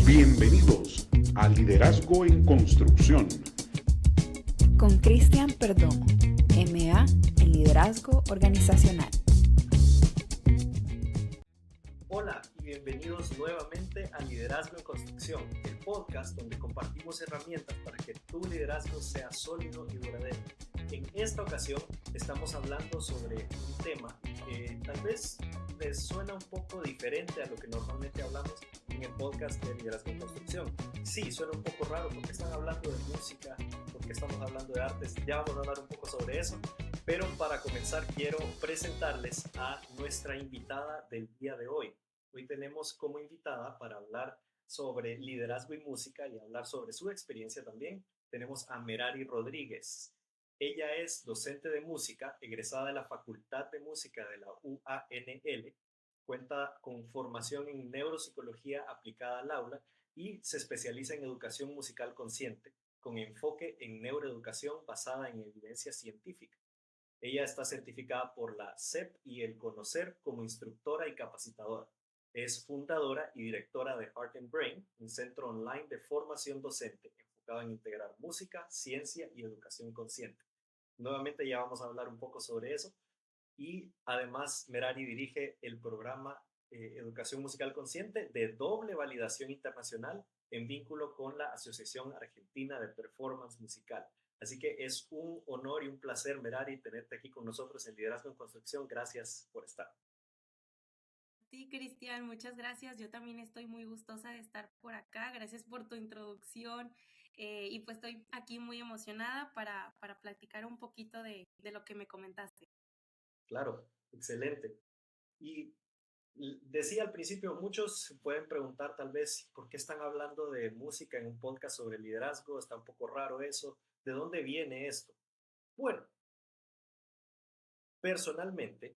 Bienvenidos a Liderazgo en Construcción. Con Cristian Perdomo, MA en Liderazgo Organizacional. Hola y bienvenidos nuevamente a Liderazgo en Construcción, el podcast donde compartimos herramientas para que tu liderazgo sea sólido y duradero. En esta ocasión estamos hablando sobre un tema que tal vez les suena un poco diferente a lo que normalmente hablamos en el podcast de Liderazgo en Construcción. Sí, suena un poco raro porque están hablando de música, porque estamos hablando de artes, ya vamos a hablar un poco sobre eso, pero para comenzar quiero presentarles a nuestra invitada del día de hoy. Hoy tenemos como invitada para hablar sobre liderazgo y música y hablar sobre su experiencia también. Tenemos a Merari Rodríguez. Ella es docente de música, egresada de la Facultad de Música de la UANL, cuenta con formación en neuropsicología aplicada al aula y se especializa en educación musical consciente, con enfoque en neuroeducación basada en evidencia científica. Ella está certificada por la SEP y el CONOCER como instructora y capacitadora. Es fundadora y directora de Heart and Brain, un centro online de formación docente enfocado en integrar música, ciencia y educación consciente. Nuevamente ya vamos a hablar un poco sobre eso. Y además Merari dirige el programa Educación Musical Consciente de doble validación internacional en vínculo con la Asociación Argentina de Performance Musical. Así que es un honor y un placer, Merari, tenerte aquí con nosotros en Liderazgo en Construcción. Gracias por estar. Sí, Cristian, muchas gracias. Yo también estoy muy gustosa de estar por acá. Gracias por tu introducción y pues estoy aquí muy emocionada para platicar un poquito de lo que me comentaste. Claro, excelente. Y decía al principio, muchos pueden preguntar tal vez por qué están hablando de música en un podcast sobre liderazgo, está un poco raro eso. ¿De dónde viene esto? Bueno, personalmente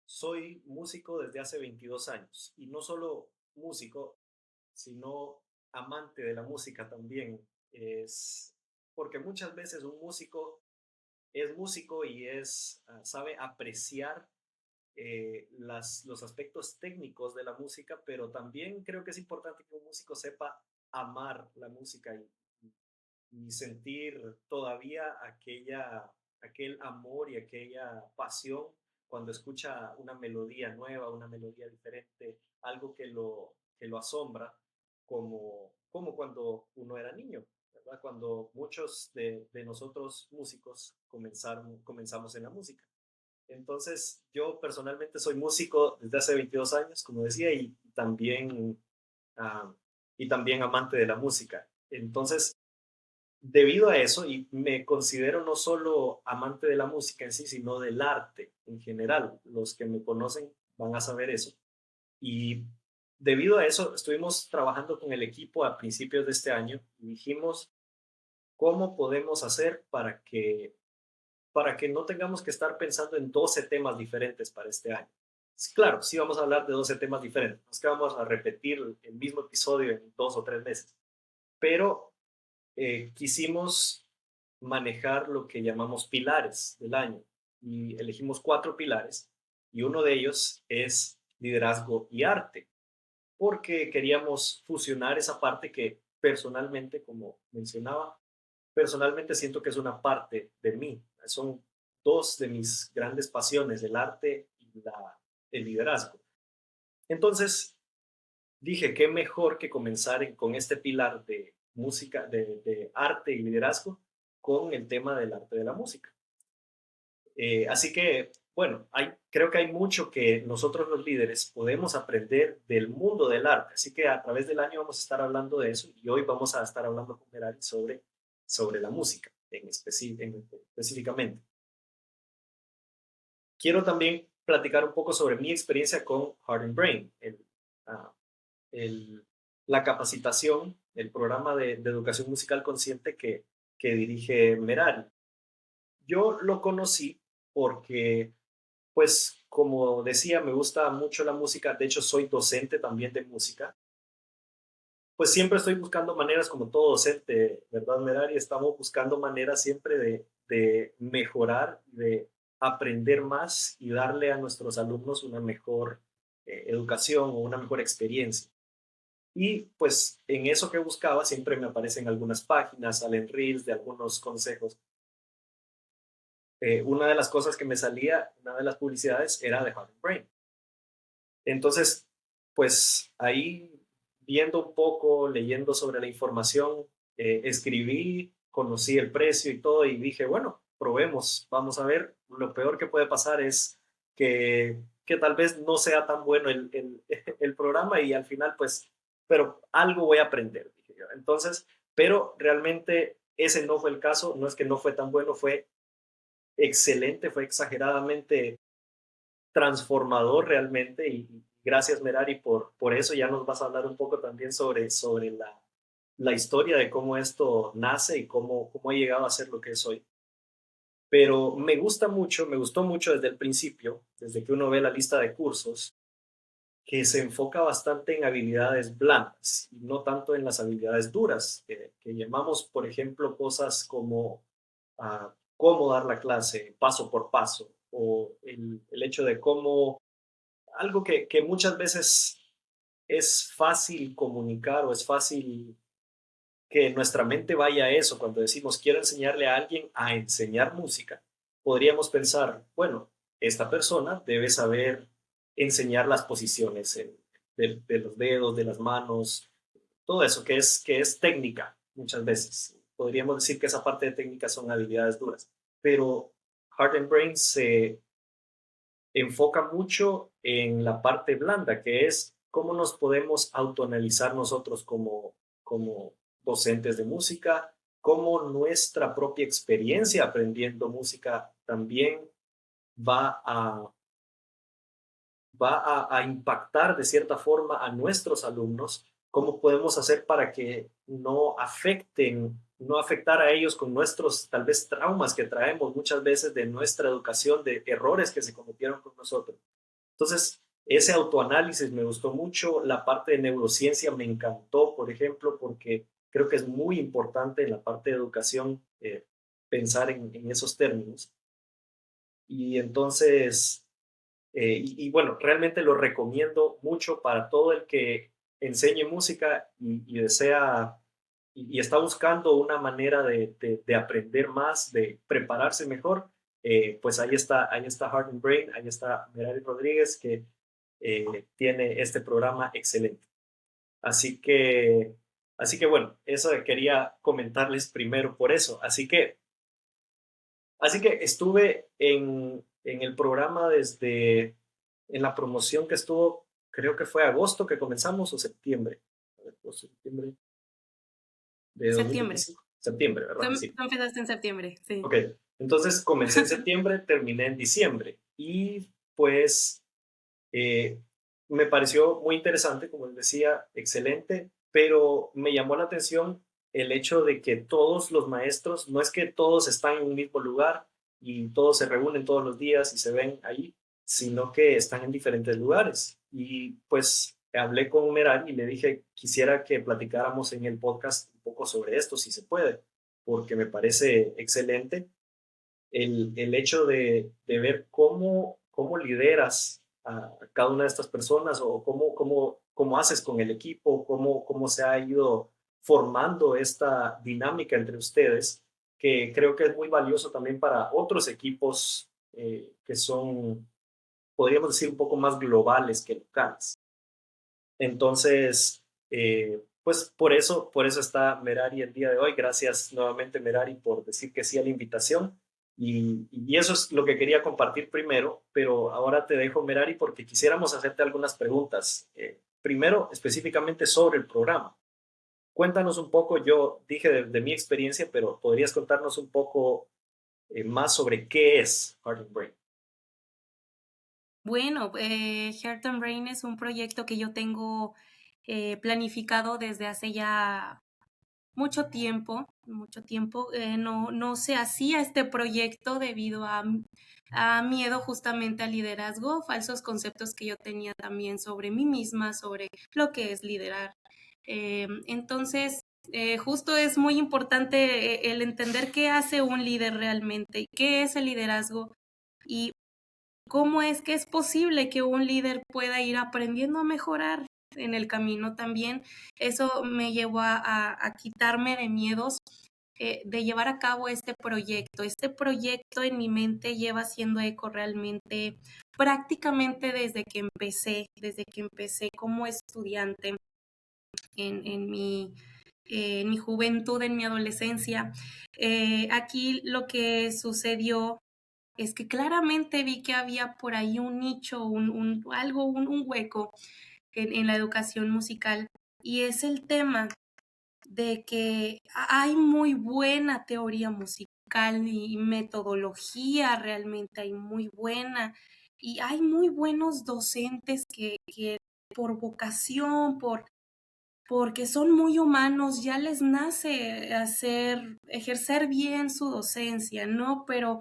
soy músico desde hace 22 años y no solo músico, sino amante de la música también. Es porque muchas veces un músico es músico y sabe apreciar los aspectos técnicos de la música, pero también creo que es importante que un músico sepa amar la música y sentir todavía aquel amor y aquella pasión cuando escucha una melodía nueva, una melodía diferente, algo que lo asombra, como cuando uno era niño, ¿verdad? Cuando muchos de nosotros músicos comenzamos en la música. Entonces, yo personalmente soy músico desde hace 22 años, como decía, uh, y también amante de la música. Entonces, debido a eso, y me considero no solo amante de la música en sí, sino del arte en general. Los que me conocen van a saber eso. Y debido a eso, estuvimos trabajando con el equipo a principios de este año y dijimos, ¿cómo podemos hacer para que no tengamos que estar pensando en 12 temas diferentes para este año? Claro, sí vamos a hablar de 12 temas diferentes, no es que vamos a repetir el mismo episodio en 2 o 3 meses, pero quisimos manejar lo que llamamos pilares del año y elegimos 4 pilares y uno de ellos es liderazgo y arte, porque queríamos fusionar esa parte que personalmente, como mencionaba, personalmente siento que es una parte de mí. Son dos de mis grandes pasiones, el arte y el liderazgo. Entonces dije, qué mejor que comenzar con este pilar de música, de arte y liderazgo, con el tema del arte de la música. Así que, bueno, creo que hay mucho que nosotros los líderes podemos aprender del mundo del arte. Así que a través del año vamos a estar hablando de eso y hoy vamos a estar hablando con Merari sobre la música específicamente. Quiero también platicar un poco sobre mi experiencia con Heart and Brain, la capacitación, el programa de educación musical consciente que dirige Merari. Yo lo conocí porque, pues, como decía, me gusta mucho la música. De hecho, soy docente también de música. Pues siempre estoy buscando maneras, como todo docente, ¿verdad, Merari? Estamos buscando maneras siempre de mejorar, de aprender más y darle a nuestros alumnos una mejor educación o una mejor experiencia. Y pues en eso que buscaba siempre me aparecen algunas páginas, salen reels de algunos consejos. Una de las cosas que me salía, una de las publicidades era de Heart and Brain. Entonces, pues ahí viendo un poco, leyendo sobre la información, escribí, conocí el precio y todo y dije, bueno, probemos, vamos a ver. Lo peor que puede pasar es que tal vez no sea tan bueno el programa y al final pues, pero algo voy a aprender, dije yo. Entonces, pero realmente ese no fue el caso, no es que no fue tan bueno, fue excelente, fue exageradamente transformador realmente y gracias Merari por eso. Ya nos vas a hablar un poco también sobre la historia de cómo esto nace y cómo he llegado a ser lo que es hoy. Pero me gustó mucho desde el principio, desde que uno ve la lista de cursos, que se enfoca bastante en habilidades blandas y no tanto en las habilidades duras, que llamamos, por ejemplo, cosas como cómo dar la clase paso por paso o el hecho de cómo algo que muchas veces es fácil comunicar o es fácil que nuestra mente vaya a eso cuando decimos quiero enseñarle a alguien a enseñar música. Podríamos pensar, bueno, esta persona debe saber enseñar las posiciones de los dedos, de las manos, todo eso que es técnica muchas veces. Podríamos decir que esa parte de técnica son habilidades duras, pero Heart and Brain se enfoca mucho en la parte blanda, que es cómo nos podemos autoanalizar nosotros como docentes de música, cómo nuestra propia experiencia aprendiendo música también va a, a impactar de cierta forma a nuestros alumnos, cómo podemos hacer para que no afectar a ellos con nuestros tal vez traumas que traemos muchas veces de nuestra educación, de errores que se cometieron con nosotros. Entonces, ese autoanálisis me gustó mucho, la parte de neurociencia me encantó, por ejemplo, porque creo que es muy importante en la parte de educación pensar en esos términos. Y entonces, bueno, realmente lo recomiendo mucho para todo el que enseñe música y desea y está buscando una manera de aprender más, de prepararse mejor. Pues ahí está Heart and Brain, ahí está Merari Rodríguez, que tiene este programa excelente. Así que, así que bueno, eso quería comentarles primero por eso. Así que estuve en el programa desde, en la promoción que estuvo, creo que fue agosto que comenzamos o septiembre. A ver, pues, septiembre de Septiembre. 2025. Septiembre, ¿verdad? Tú Sí. empezaste en septiembre, sí. Ok, entonces comencé en septiembre, terminé en diciembre y pues eh, me pareció muy interesante, como les decía, excelente, pero me llamó la atención el hecho de que todos los maestros, no es que todos están en un mismo lugar y todos se reúnen todos los días y se ven ahí, sino que están en diferentes lugares. Y pues hablé con Merari y le dije, quisiera que platicáramos en el podcast un poco sobre esto, si se puede, porque me parece excelente el hecho de ver cómo lideras a cada una de estas personas o cómo haces con el equipo, cómo se ha ido formando esta dinámica entre ustedes, que creo que es muy valioso también para otros equipos que son, podríamos decir, un poco más globales que locales. Entonces, pues por eso está Merari el día de hoy. Gracias nuevamente, Merari, por decir que sí a la invitación. Y eso es lo que quería compartir primero, pero ahora te dejo, Merari, porque quisiéramos hacerte algunas preguntas. Primero, específicamente sobre el programa. Cuéntanos un poco, yo dije de mi experiencia, pero podrías contarnos un poco más sobre qué es Heart and Brain. Bueno, Heart and Brain es un proyecto que yo tengo planificado desde hace ya mucho tiempo, mucho tiempo. No se hacía este proyecto debido a miedo justamente al liderazgo, falsos conceptos que yo tenía también sobre mí misma, sobre lo que es liderar. Entonces, justo es muy importante el entender qué hace un líder realmente, qué es el liderazgo y cómo es que es posible que un líder pueda ir aprendiendo a mejorar en el camino también. Eso me llevó a quitarme de miedos de llevar a cabo este proyecto. Este proyecto en mi mente lleva haciendo eco realmente prácticamente desde que empecé como estudiante en, en mi, en mi juventud, en mi adolescencia. Aquí lo que sucedió es que claramente vi que había por ahí un nicho, un hueco en la educación musical, y es el tema de que hay muy buena teoría musical y metodología, realmente hay muy buena, y hay muy buenos docentes que por vocación, porque son muy humanos, ya les nace ejercer bien su docencia, ¿no? Pero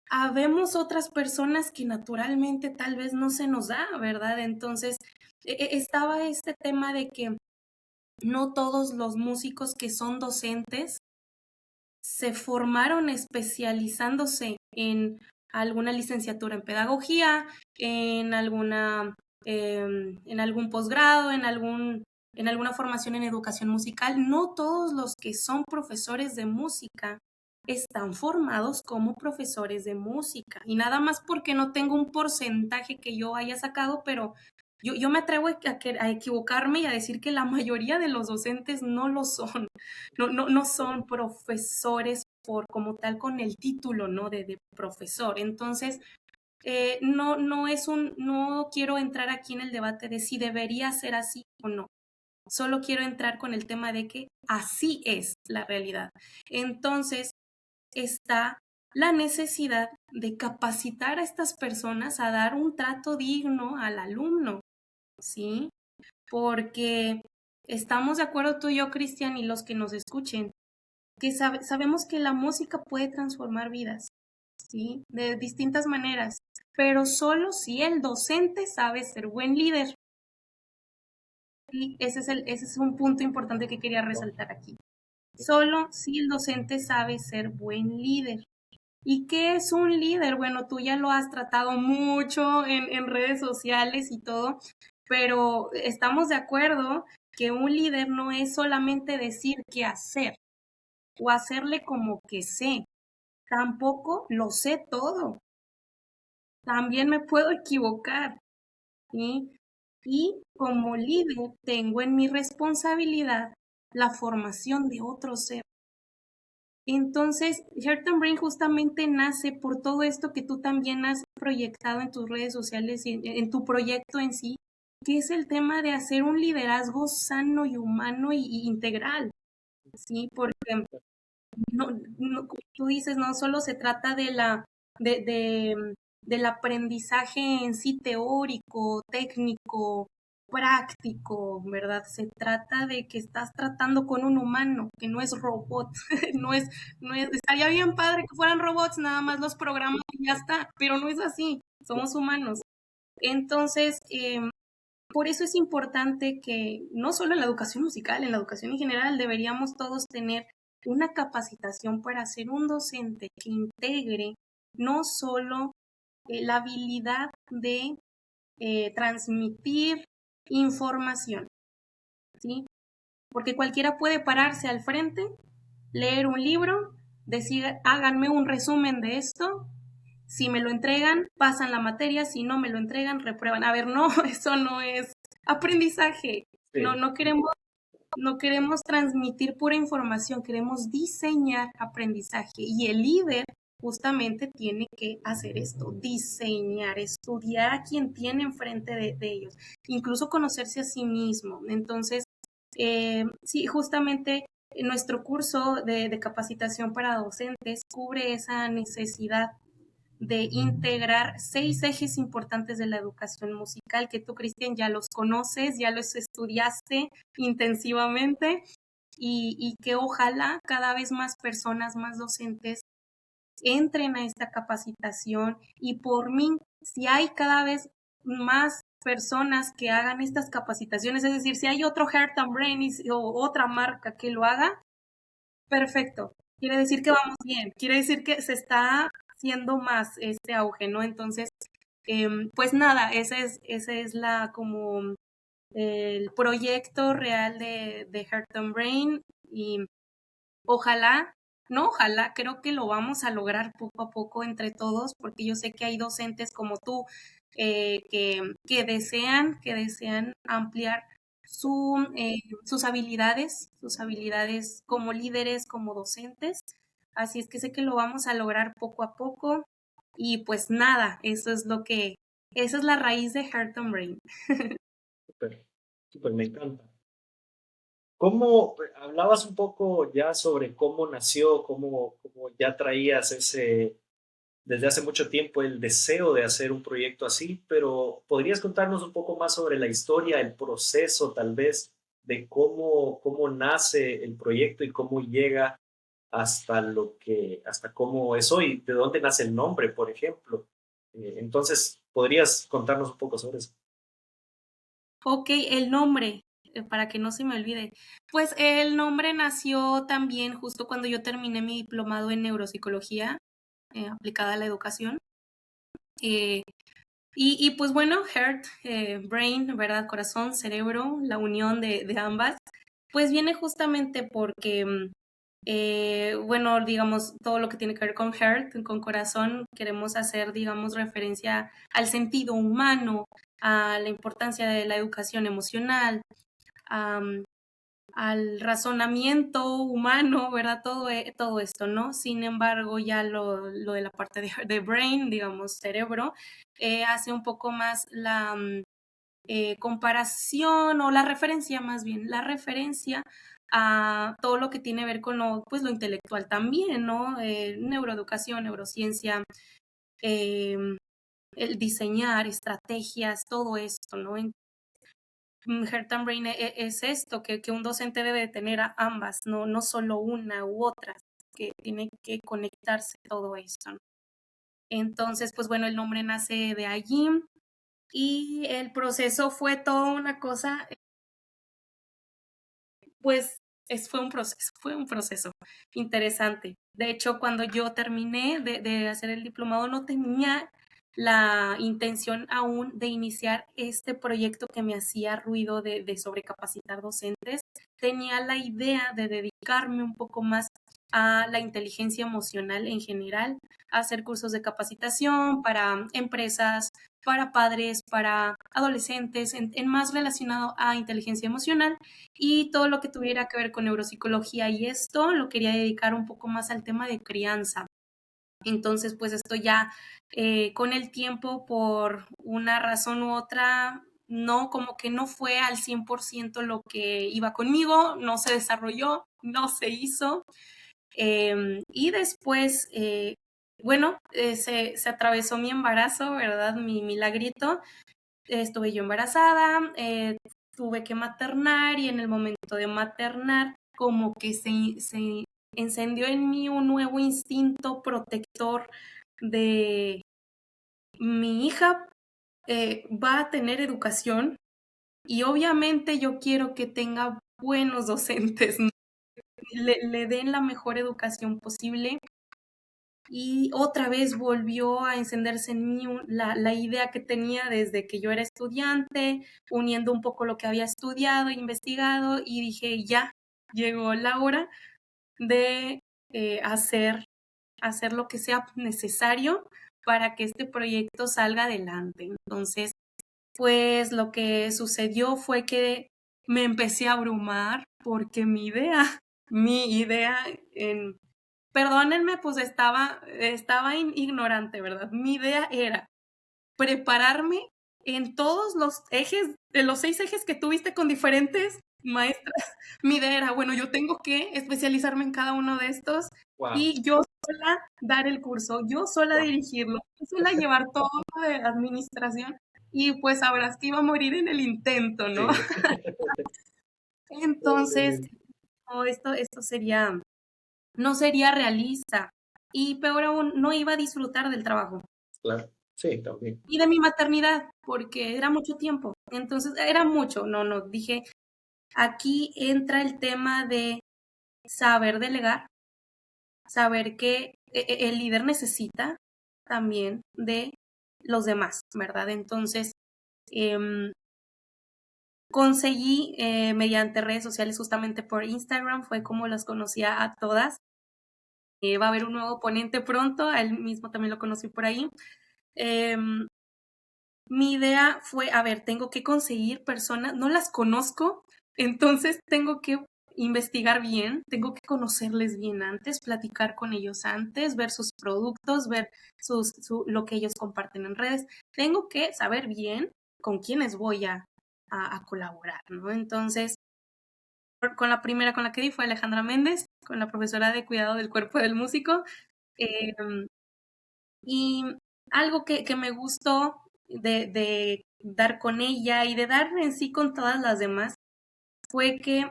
habemos otras personas que naturalmente tal vez no se nos da, ¿verdad? Entonces, estaba este tema de que no todos los músicos que son docentes se formaron especializándose en alguna licenciatura en pedagogía, en en algún posgrado, en alguna formación en educación musical. No todos los que son profesores de música están formados como profesores de música. Y nada más porque no tengo un porcentaje que yo haya sacado, pero yo me atrevo a equivocarme y a decir que la mayoría de los docentes no lo son. No son profesores como tal con el título, ¿no? De profesor. Entonces, no quiero entrar aquí en el debate de si debería ser así o no. Solo quiero entrar con el tema de que así es la realidad. Entonces, está la necesidad de capacitar a estas personas a dar un trato digno al alumno, ¿sí? Porque estamos de acuerdo tú y yo, Cristian, y los que nos escuchen, que sabemos que la música puede transformar vidas, ¿sí? De distintas maneras, pero solo si el docente sabe ser buen líder. Y ese es un punto importante que quería resaltar aquí. Solo si el docente sabe ser buen líder. ¿Y qué es un líder? Bueno, tú ya lo has tratado mucho en redes sociales y todo, pero estamos de acuerdo que un líder no es solamente decir qué hacer o hacerle como que sé. Tampoco lo sé todo. También me puedo equivocar, ¿sí? Y como líder tengo en mi responsabilidad la formación de otros seres. Entonces, Heart and Brain justamente nace por todo esto que tú también has proyectado en tus redes sociales y en tu proyecto en sí, que es el tema de hacer un liderazgo sano y humano y integral, ¿sí? Porque como tú dices, no solo se trata del aprendizaje en sí teórico, técnico, práctico, ¿verdad? Se trata de que estás tratando con un humano, que no es robot, estaría bien padre que fueran robots, nada más los programas y ya está, pero no es así, somos humanos. Entonces, por eso es importante que no solo en la educación musical, en la educación en general deberíamos todos tener una capacitación para ser un docente que integre no solo la habilidad de transmitir información, ¿sí? Porque cualquiera puede pararse al frente, leer un libro, decir, háganme un resumen de esto, si me lo entregan, pasan la materia, si no me lo entregan, reprueban. A ver, no, eso no es aprendizaje. Sí. No queremos transmitir pura información, queremos diseñar aprendizaje. Y el líder justamente tiene que hacer esto, diseñar, estudiar a quien tiene enfrente de ellos, incluso conocerse a sí mismo. Entonces, sí, justamente nuestro curso de capacitación para docentes cubre esa necesidad de integrar 6 ejes importantes de la educación musical, que tú, Cristian, ya los conoces, ya los estudiaste intensivamente, y que ojalá cada vez más personas, más docentes, entren a esta capacitación. Y por mí, si hay cada vez más personas que hagan estas capacitaciones, es decir, si hay otro Heart and Brain o otra marca que lo haga, perfecto. Quiere decir que vamos bien, quiere decir que se está haciendo más este auge, ¿no? Entonces, pues nada, esa es la como el proyecto real de Heart and Brain y ojalá, no, ojalá, creo que lo vamos a lograr poco a poco entre todos, porque yo sé que hay docentes como tú que desean ampliar sus habilidades como líderes, como docentes. Así es que sé que lo vamos a lograr poco a poco. Y pues nada, esa es la raíz de Heart and Brain. Súper, súper, me encanta. ¿Cómo hablabas un poco ya sobre cómo nació, cómo ya traías desde hace mucho tiempo el deseo de hacer un proyecto así, pero ¿podrías contarnos un poco más sobre la historia, el proceso tal vez de cómo nace el proyecto y cómo llega hasta cómo es hoy, de dónde nace el nombre, por ejemplo? Entonces, ¿podrías contarnos un poco sobre eso? Ok, el nombre, para que no se me olvide. Pues el nombre nació también justo cuando yo terminé mi diplomado en neuropsicología aplicada a la educación. Eh, y pues bueno, heart, brain, ¿verdad? Corazón, cerebro, la unión de ambas, pues viene justamente porque, bueno, digamos, todo lo que tiene que ver con heart, con corazón, queremos hacer, digamos, referencia al sentido humano, a la importancia de la educación emocional, a, al razonamiento humano, ¿verdad? Todo esto, ¿no? Sin embargo, ya lo de la parte de brain, digamos, cerebro, hace un poco más la comparación o la referencia más bien, la referencia a todo lo que tiene que ver con pues, lo intelectual también, ¿no? Neuroeducación, neurociencia, eh, el diseñar estrategias, todo esto, ¿no? Heart and Brain es esto, que un docente debe tener a ambas, no solo una u otra, que tiene que conectarse todo esto, ¿no? Entonces, pues bueno, el nombre nace de allí y el proceso fue toda una cosa, pues fue un proceso interesante. De hecho, cuando yo terminé de hacer el diplomado, no tenía la intención aún de iniciar este proyecto que me hacía ruido de sobrecapacitar docentes. Tenía la idea de dedicarme un poco más a la inteligencia emocional en general, a hacer cursos de capacitación para empresas, para padres, para adolescentes, en más relacionado a inteligencia emocional y todo lo que tuviera que ver con neuropsicología y esto lo quería dedicar un poco más al tema de crianza. Entonces, pues esto ya con el tiempo, por una razón u otra, no, como que no fue al 100% lo que iba conmigo, no se desarrolló, no se hizo. Y después, bueno, se atravesó mi embarazo, ¿verdad? Mi milagrito. Estuve yo embarazada, tuve que maternar y en el momento de maternar como que se encendió en mí un nuevo instinto protector de mi hija va a tener educación y obviamente yo quiero que tenga buenos docentes, ¿no? Le den la mejor educación posible. Y otra vez volvió a encenderse en mí la idea que tenía desde que yo era estudiante, uniendo un poco lo que había estudiado e investigado, y dije, ya llegó la hora de hacer lo que sea necesario para que este proyecto salga adelante. Entonces, pues lo que sucedió fue que me empecé a abrumar porque mi idea en perdónenme, pues estaba ignorante, ¿verdad? Mi idea era prepararme en todos los ejes, de los 6 ejes que tuviste con diferentes maestras. Mi idea era, bueno, yo tengo que especializarme en cada uno de estos Wow, y yo sola dar el curso, yo sola wow. dirigirlo, yo sola llevar todo de administración y pues sabrás que iba a morir en el intento, ¿no? Sí. Entonces, no, esto no sería realista y peor aún, no iba a disfrutar del trabajo Claro, sí, también. y de mi maternidad porque era mucho tiempo. Entonces, era mucho. No, dije, aquí entra el tema de saber delegar, saber que el líder necesita también de los demás, ¿verdad? Entonces, em, conseguí mediante redes sociales, justamente por Instagram, fue como las conocía a todas. Va a haber un nuevo ponente pronto, a él mismo también lo conocí por ahí. Mi idea fue, a ver, tengo que conseguir personas, no las conozco, entonces tengo que investigar bien, tengo que conocerles bien antes, platicar con ellos antes, ver sus productos, ver lo que ellos comparten en redes. Tengo que saber bien con quiénes voy a colaborar, ¿no? Entonces, con la primera con la que di fue Alejandra Méndez, con la profesora de cuidado del cuerpo del músico. Y algo que me gustó de dar con ella y de dar en sí con todas las demás fue que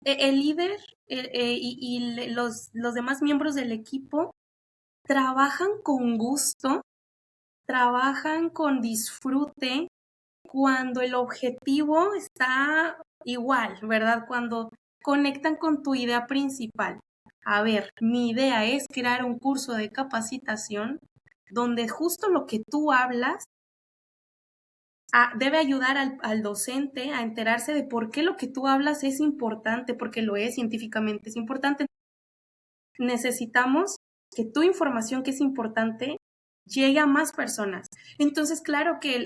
el líder y los demás miembros del equipo trabajan con gusto, trabajan con disfrute cuando el objetivo está igual, ¿verdad? Cuando conectan con tu idea principal. A ver, mi idea es crear un curso de capacitación donde justo lo que tú hablas debe ayudar al docente a enterarse de por qué lo que tú hablas es importante, porque lo es científicamente, es importante. Necesitamos que tu información que es importante llegue a más personas. Entonces, claro que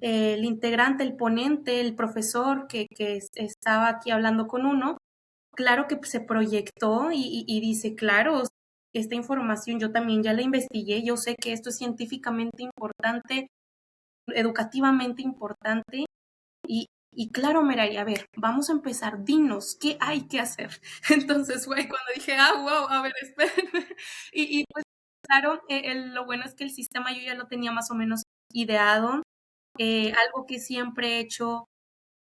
el integrante, el ponente, el profesor que estaba aquí hablando con uno, claro que se proyectó y dice, claro, esta información yo también ya la investigué, yo sé que esto es científicamente importante, educativamente importante, y claro, Merari, a ver, vamos a empezar, dinos, ¿qué hay que hacer? Entonces fue cuando dije, wow, a ver, espérenme. Y pues claro, lo bueno es que el sistema yo ya lo tenía más o menos ideado. Algo que siempre he hecho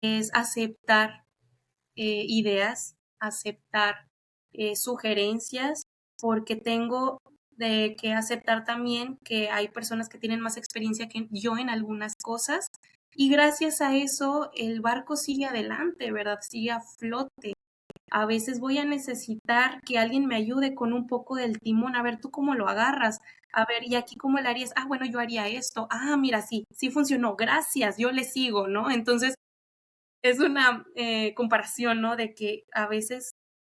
es aceptar ideas, aceptar sugerencias, porque tengo que aceptar también que hay personas que tienen más experiencia que yo en algunas cosas y gracias a eso el barco sigue adelante, ¿verdad? Sigue a flote. A veces voy a necesitar que alguien me ayude con un poco del timón, a ver tú cómo lo agarras, a ver, y aquí cómo lo harías, bueno, yo haría esto, mira, sí funcionó, gracias, yo le sigo, ¿no? Entonces, es una comparación, ¿no? De que a veces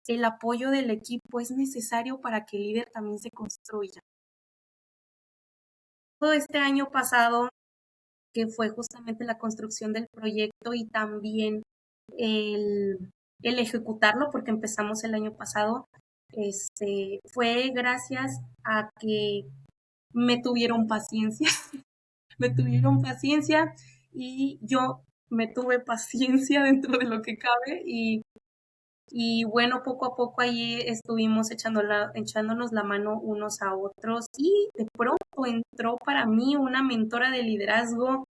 el apoyo del equipo es necesario para que el líder también se construya. Todo este año pasado, que fue justamente la construcción del proyecto y también el ejecutarlo, porque empezamos el año pasado, fue gracias a que me tuvieron paciencia, me tuvieron paciencia y yo me tuve paciencia dentro de lo que cabe y bueno, poco a poco ahí estuvimos echándonos la mano unos a otros y de pronto entró para mí una mentora de liderazgo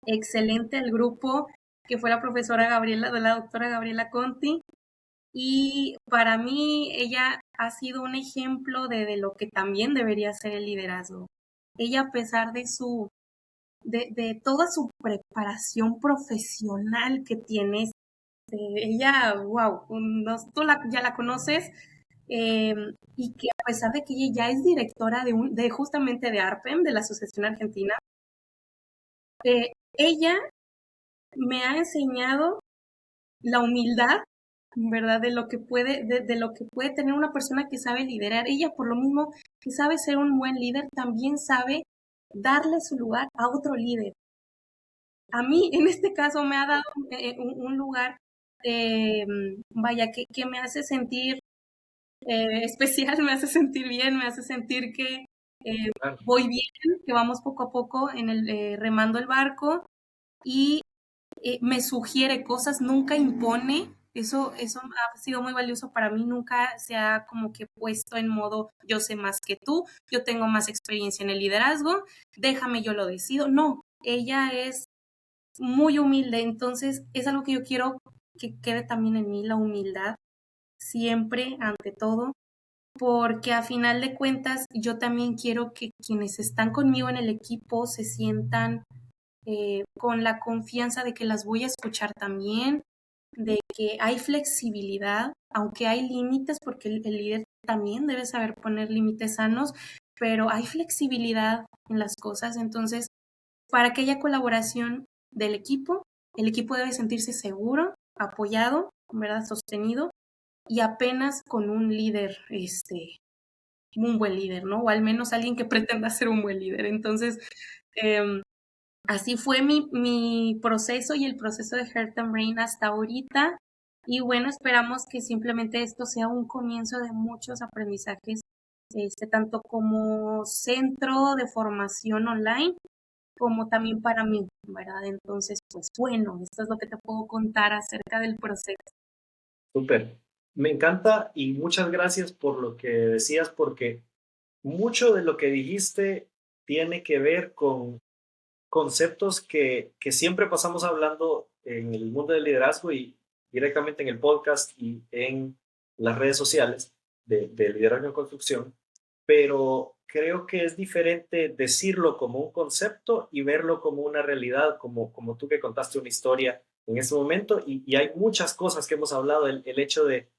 excelente al grupo, que fue la profesora Gabriela, de la doctora Gabriela Conti, y para mí ella ha sido un ejemplo de lo que también debería ser el liderazgo. Ella, a pesar de toda su preparación profesional que tiene, ella, wow, tú ya la conoces, y que a pesar de que ella ya es directora de justamente de ARPEM, de la Asociación Argentina, ella me ha enseñado la humildad, ¿verdad? De lo que de lo que puede tener una persona que sabe liderar. Ella, por lo mismo que sabe ser un buen líder, también sabe darle su lugar a otro líder. A mí, en este caso, me ha dado un lugar, vaya, que me hace sentir especial, me hace sentir bien, me hace sentir que voy bien, que vamos poco a poco remando el barco y me sugiere cosas, nunca impone. Eso ha sido muy valioso para mí, nunca se ha como que puesto en modo yo sé más que tú, yo tengo más experiencia en el liderazgo, déjame yo lo decido. No, ella es muy humilde, entonces es algo que yo quiero que quede también en mí, la humildad, siempre, ante todo, porque a final de cuentas yo también quiero que quienes están conmigo en el equipo se sientan con la confianza de que las voy a escuchar también, de que hay flexibilidad, aunque hay límites, porque el líder también debe saber poner límites sanos, pero hay flexibilidad en las cosas, entonces, para que haya colaboración del equipo, el equipo debe sentirse seguro, apoyado, ¿verdad? Sostenido y apenas con un líder, un buen líder, ¿no? O al menos alguien que pretenda ser un buen líder. Entonces, así fue mi proceso y el proceso de Heart and Brain hasta ahorita. Y bueno, esperamos que simplemente esto sea un comienzo de muchos aprendizajes, tanto como centro de formación online, como también para mí, ¿verdad? Entonces, pues bueno, esto es lo que te puedo contar acerca del proceso. Súper. Me encanta y muchas gracias por lo que decías, porque mucho de lo que dijiste tiene que ver con conceptos que siempre pasamos hablando en el mundo del liderazgo y directamente en el podcast y en las redes sociales de liderazgo en construcción, pero creo que es diferente decirlo como un concepto y verlo como una realidad, como tú que contaste una historia en ese momento, y hay muchas cosas que hemos hablado, el hecho de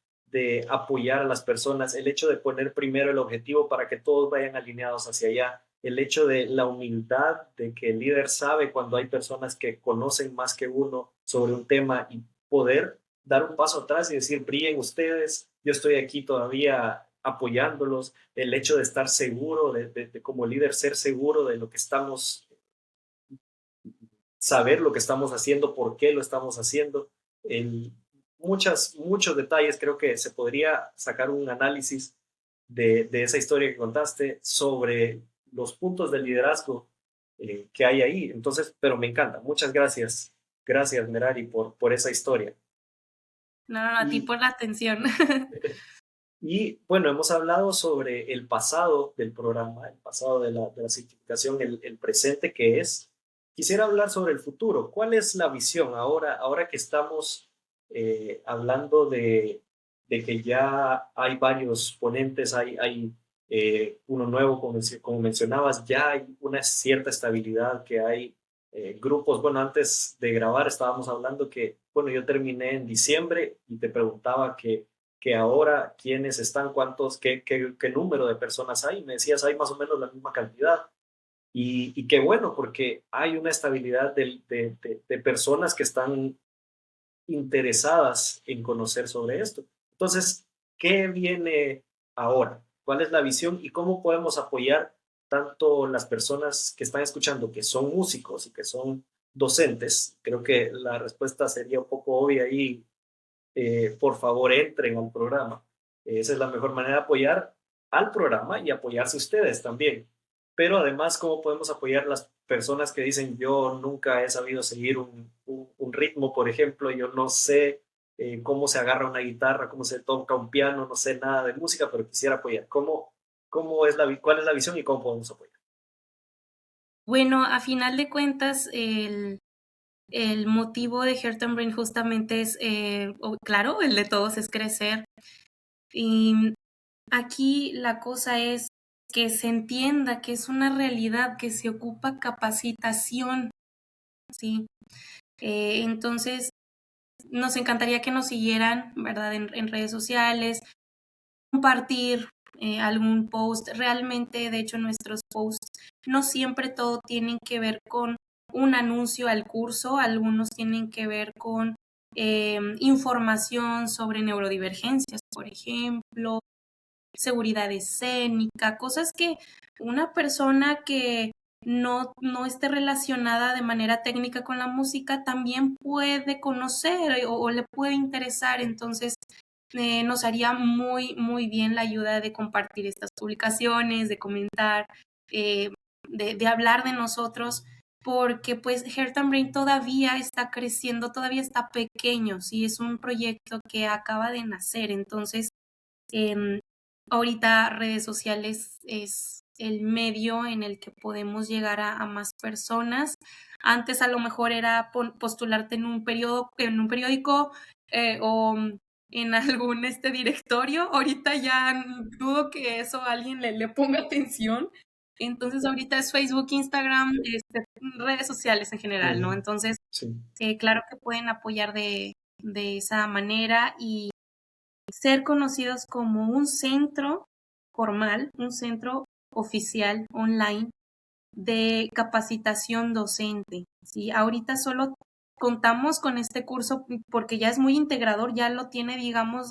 apoyar a las personas, el hecho de poner primero el objetivo para que todos vayan alineados hacia allá, el hecho de la humildad, de que el líder sabe cuando hay personas que conocen más que uno sobre un tema y poder dar un paso atrás y decir, brillen ustedes, yo estoy aquí todavía apoyándolos, el hecho de estar seguro, de como líder ser seguro de lo que estamos, saber lo que estamos haciendo, por qué lo estamos haciendo, muchos detalles. Creo que se podría sacar un análisis de esa historia que contaste sobre los puntos de liderazgo que hay ahí. Entonces, pero me encanta. Muchas gracias. Gracias, Merari, por esa historia. No, a ti por la atención. Y bueno, hemos hablado sobre el pasado del programa, el pasado de la certificación, el presente que es. Quisiera hablar sobre el futuro. ¿Cuál es la visión ahora que estamos hablando de que ya hay varios ponentes, hay uno nuevo, como mencionabas, ya hay una cierta estabilidad, que hay grupos? Bueno, antes de grabar estábamos hablando que, bueno, yo terminé en diciembre y te preguntaba que ahora quiénes están, cuántos, qué número de personas hay. Me decías, hay más o menos la misma cantidad. Y qué bueno, porque hay una estabilidad de personas que están interesadas en conocer sobre esto. Entonces, ¿qué viene ahora? ¿Cuál es la visión y cómo podemos apoyar tanto las personas que están escuchando, que son músicos y que son docentes? Creo que la respuesta sería un poco obvia y por favor entren al programa. Esa es la mejor manera de apoyar al programa y apoyarse ustedes también. Pero además, ¿cómo podemos apoyar a las personas que dicen, yo nunca he sabido seguir un ritmo, por ejemplo, yo no sé cómo se agarra una guitarra, cómo se toca un piano, no sé nada de música, pero quisiera apoyar? ¿Cuál es la visión y cómo podemos apoyar? Bueno, a final de cuentas, el motivo de Heart and Brain justamente es, claro, el de todos es crecer. Y aquí la cosa es que se entienda que es una realidad, que se ocupa capacitación, ¿sí? Entonces, nos encantaría que nos siguieran, ¿verdad? En redes sociales, compartir algún post. Realmente, de hecho, nuestros posts no siempre todo tienen que ver con un anuncio al curso, algunos tienen que ver con información sobre neurodivergencias, por ejemplo, seguridad escénica, cosas que una persona que no esté relacionada de manera técnica con la música también puede conocer o le puede interesar. Entonces, nos haría muy, muy bien la ayuda de compartir estas publicaciones, de comentar, de hablar de nosotros, porque pues Heart and Brain todavía está creciendo, todavía está pequeño, sí, es un proyecto que acaba de nacer. Entonces, ahorita redes sociales es el medio en el que podemos llegar a más personas. Antes a lo mejor era postularte en un periódico o en algún directorio. Ahorita ya dudo que eso a alguien le ponga atención. Entonces ahorita es Facebook, Instagram, redes sociales en general, ¿no? Entonces, Sí. claro que pueden apoyar de esa manera y ser conocidos como un centro formal, un centro oficial online de capacitación docente, ¿sí? Ahorita solo contamos con este curso porque ya es muy integrador, ya lo tiene, digamos,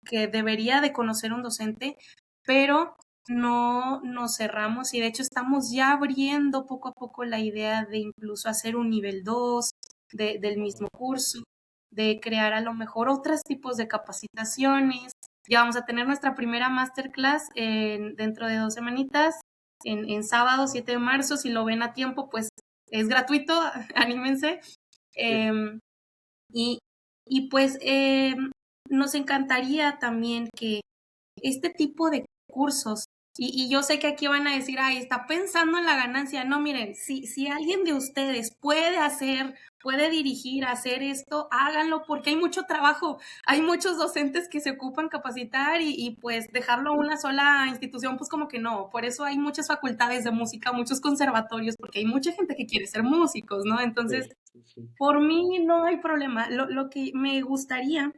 que debería de conocer un docente, pero no nos cerramos y de hecho estamos ya abriendo poco a poco la idea de incluso hacer un nivel 2 del mismo curso, de crear a lo mejor otros tipos de capacitaciones. Ya vamos a tener nuestra primera masterclass dentro de 2 semanitas, en sábado 7 de marzo. Si lo ven a tiempo, pues es gratuito, anímense. Y, y pues nos encantaría también que este tipo de cursos, y yo sé que aquí van a decir, ay, está pensando en la ganancia. No, miren, si alguien de ustedes puede dirigir, hacer esto, háganlo porque hay mucho trabajo. Hay muchos docentes que se ocupan capacitar y pues dejarlo a una sola institución, pues como que no. Por eso hay muchas facultades de música, muchos conservatorios, porque hay mucha gente que quiere ser músicos, ¿no? Entonces, por mí no hay problema. Lo que me gustaría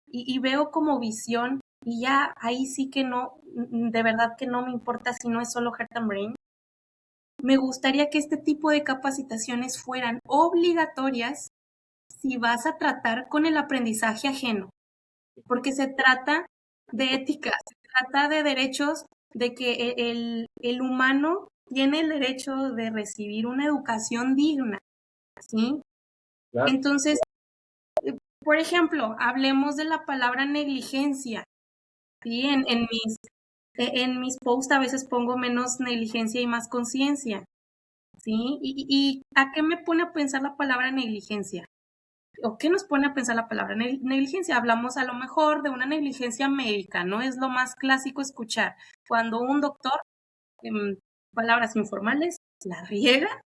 y veo como visión, y ya ahí sí que no, de verdad que no me importa si no es solo Heart and Brain, me gustaría que este tipo de capacitaciones fueran obligatorias si vas a tratar con el aprendizaje ajeno, porque se trata de ética, se trata de derechos, de que el humano tiene el derecho de recibir una educación digna, ¿sí? Claro. Entonces, por ejemplo, hablemos de la palabra negligencia. Sí, en mis posts a veces pongo menos negligencia y más conciencia. ¿Sí? ¿Y a qué me pone a pensar la palabra negligencia? ¿O qué nos pone a pensar la palabra negligencia? Hablamos a lo mejor de una negligencia médica, ¿no? Es lo más clásico escuchar. Cuando un doctor, en palabras informales, la riega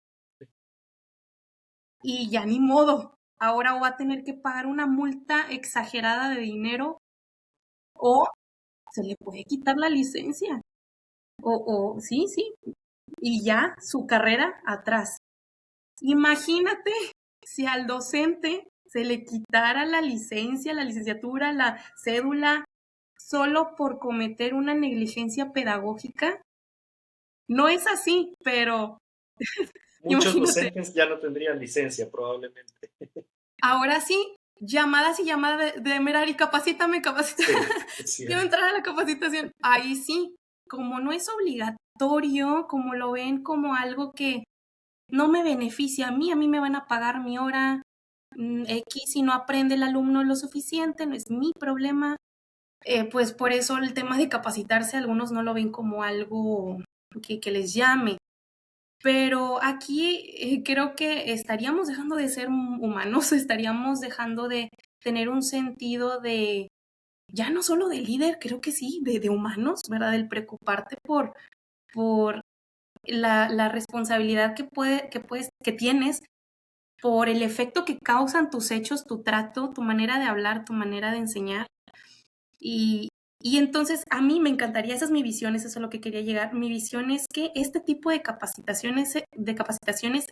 y ya ni modo. Ahora va a tener que pagar una multa exagerada de dinero o se le puede quitar la licencia. Sí, y ya su carrera atrás. Imagínate si al docente se le quitara la licencia, la licenciatura, la cédula, solo por cometer una negligencia pedagógica. No es así, pero Muchos imagínate. docentes ya no tendrían licencia, probablemente. Ahora sí, llamadas y llamadas de Merari, capacítame. Sí, Quiero entrar a la capacitación. Ahí sí, como no es obligatorio, como lo ven como algo que no me beneficia a mí me van a pagar mi hora X, si no aprende el alumno lo suficiente, no es mi problema. Pues por eso el tema de capacitarse, algunos no lo ven como algo que les llame. Pero aquí creo que estaríamos dejando de ser humanos, estaríamos dejando de tener un sentido de, ya no solo de líder, creo que sí, de humanos, ¿verdad? El preocuparte por la responsabilidad que tienes, por el efecto que causan tus hechos, tu trato, tu manera de hablar, tu manera de enseñar. Y entonces a mí me encantaría, esa es mi visión, eso es a lo que quería llegar. Mi visión es que este tipo de capacitaciones,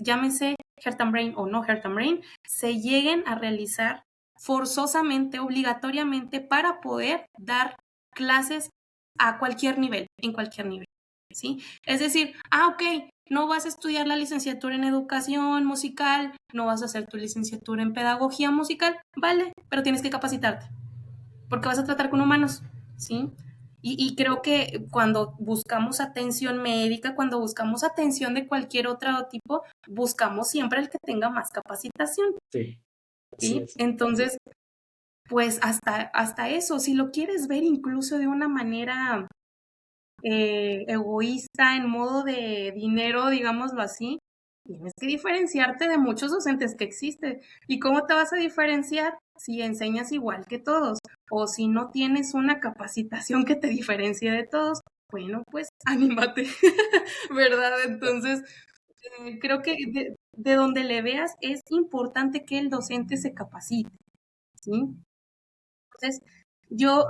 llámese Heart and Brain o no Heart and Brain, se lleguen a realizar forzosamente, obligatoriamente, para poder dar clases a cualquier nivel, en cualquier nivel, ¿sí? Es decir, ok, no vas a estudiar la licenciatura en educación musical, no vas a hacer tu licenciatura en pedagogía musical, vale, pero tienes que capacitarte, porque vas a tratar con humanos, ¿sí? Y creo que cuando buscamos atención médica, cuando buscamos atención de cualquier otro tipo, buscamos siempre el que tenga más capacitación. Sí, ¿Sí? es. Entonces, pues hasta eso, si lo quieres ver incluso de una manera egoísta, en modo de dinero, digámoslo así, tienes que diferenciarte de muchos docentes que existen. ¿Y cómo te vas a diferenciar? Si enseñas igual que todos o si no tienes una capacitación que te diferencie de todos. Bueno, pues anímate, ¿verdad? Entonces, creo que de donde le veas es importante que el docente se capacite, ¿sí? Entonces,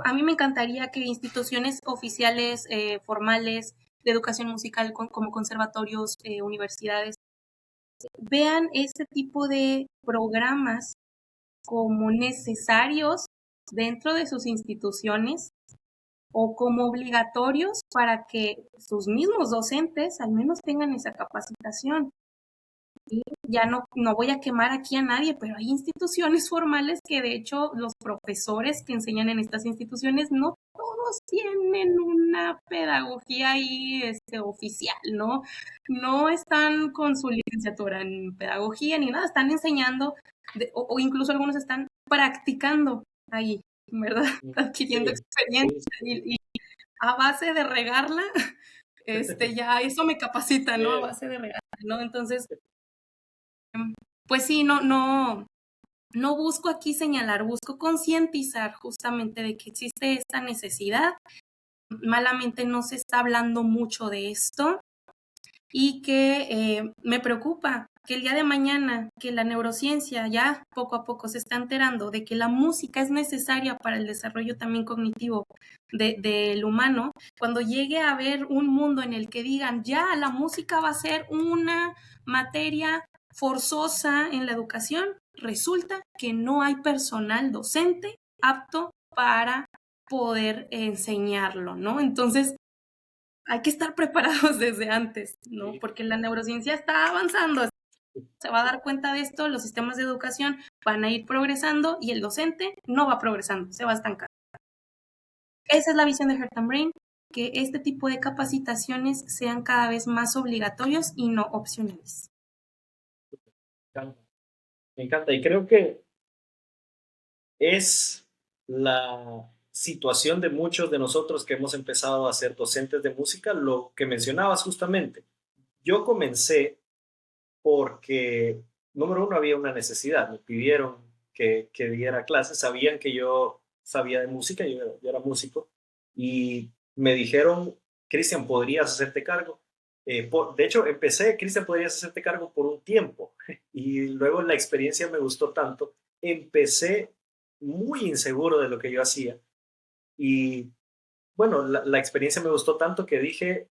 a mí me encantaría que instituciones oficiales, formales, de educación musical, como conservatorios, universidades, vean este tipo de programas como necesarios dentro de sus instituciones o como obligatorios para que sus mismos docentes al menos tengan esa capacitación. ¿sí? Ya no voy a quemar aquí a nadie, pero hay instituciones formales que de hecho los profesores que enseñan en estas instituciones no todos tienen una pedagogía ahí oficial, ¿no? No están con su licenciatura en pedagogía ni nada, están enseñando o incluso algunos están practicando ahí, ¿verdad? Adquiriendo Sí, experiencia y a base de regarla, ya eso me capacita, ¿no? A base de regarla, ¿no? Entonces, pues sí, no busco aquí señalar, busco concientizar justamente de que existe esta necesidad. Malamente no se está hablando mucho de esto y que me preocupa que el día de mañana, que la neurociencia ya poco a poco se está enterando de que la música es necesaria para el desarrollo también cognitivo del humano, cuando llegue a haber un mundo en el que digan, ya, la música va a ser una materia forzosa en la educación, resulta que no hay personal docente apto para poder enseñarlo, ¿no? Entonces, hay que estar preparados desde antes, ¿no? sí, Porque la neurociencia está avanzando, se va a dar cuenta de esto, los sistemas de educación van a ir progresando y el docente no va progresando, se va a estancar. Esa es la visión de Heart and Brain, que este tipo de capacitaciones sean cada vez más obligatorios y no opcionales. me encanta. Me encanta. Y creo que es la situación de muchos de nosotros que hemos empezado a ser docentes de música, lo que mencionabas justamente. Yo comencé porque, número uno, había una necesidad. Me pidieron que diera clases, sabían que yo sabía de música, yo era músico, y me dijeron, Cristian, ¿podrías hacerte cargo? De hecho, empecé, Cristian, ¿podrías hacerte cargo por un tiempo? Y luego la experiencia me gustó tanto, empecé muy inseguro de lo que yo hacía. Y bueno, la experiencia me gustó tanto que dije,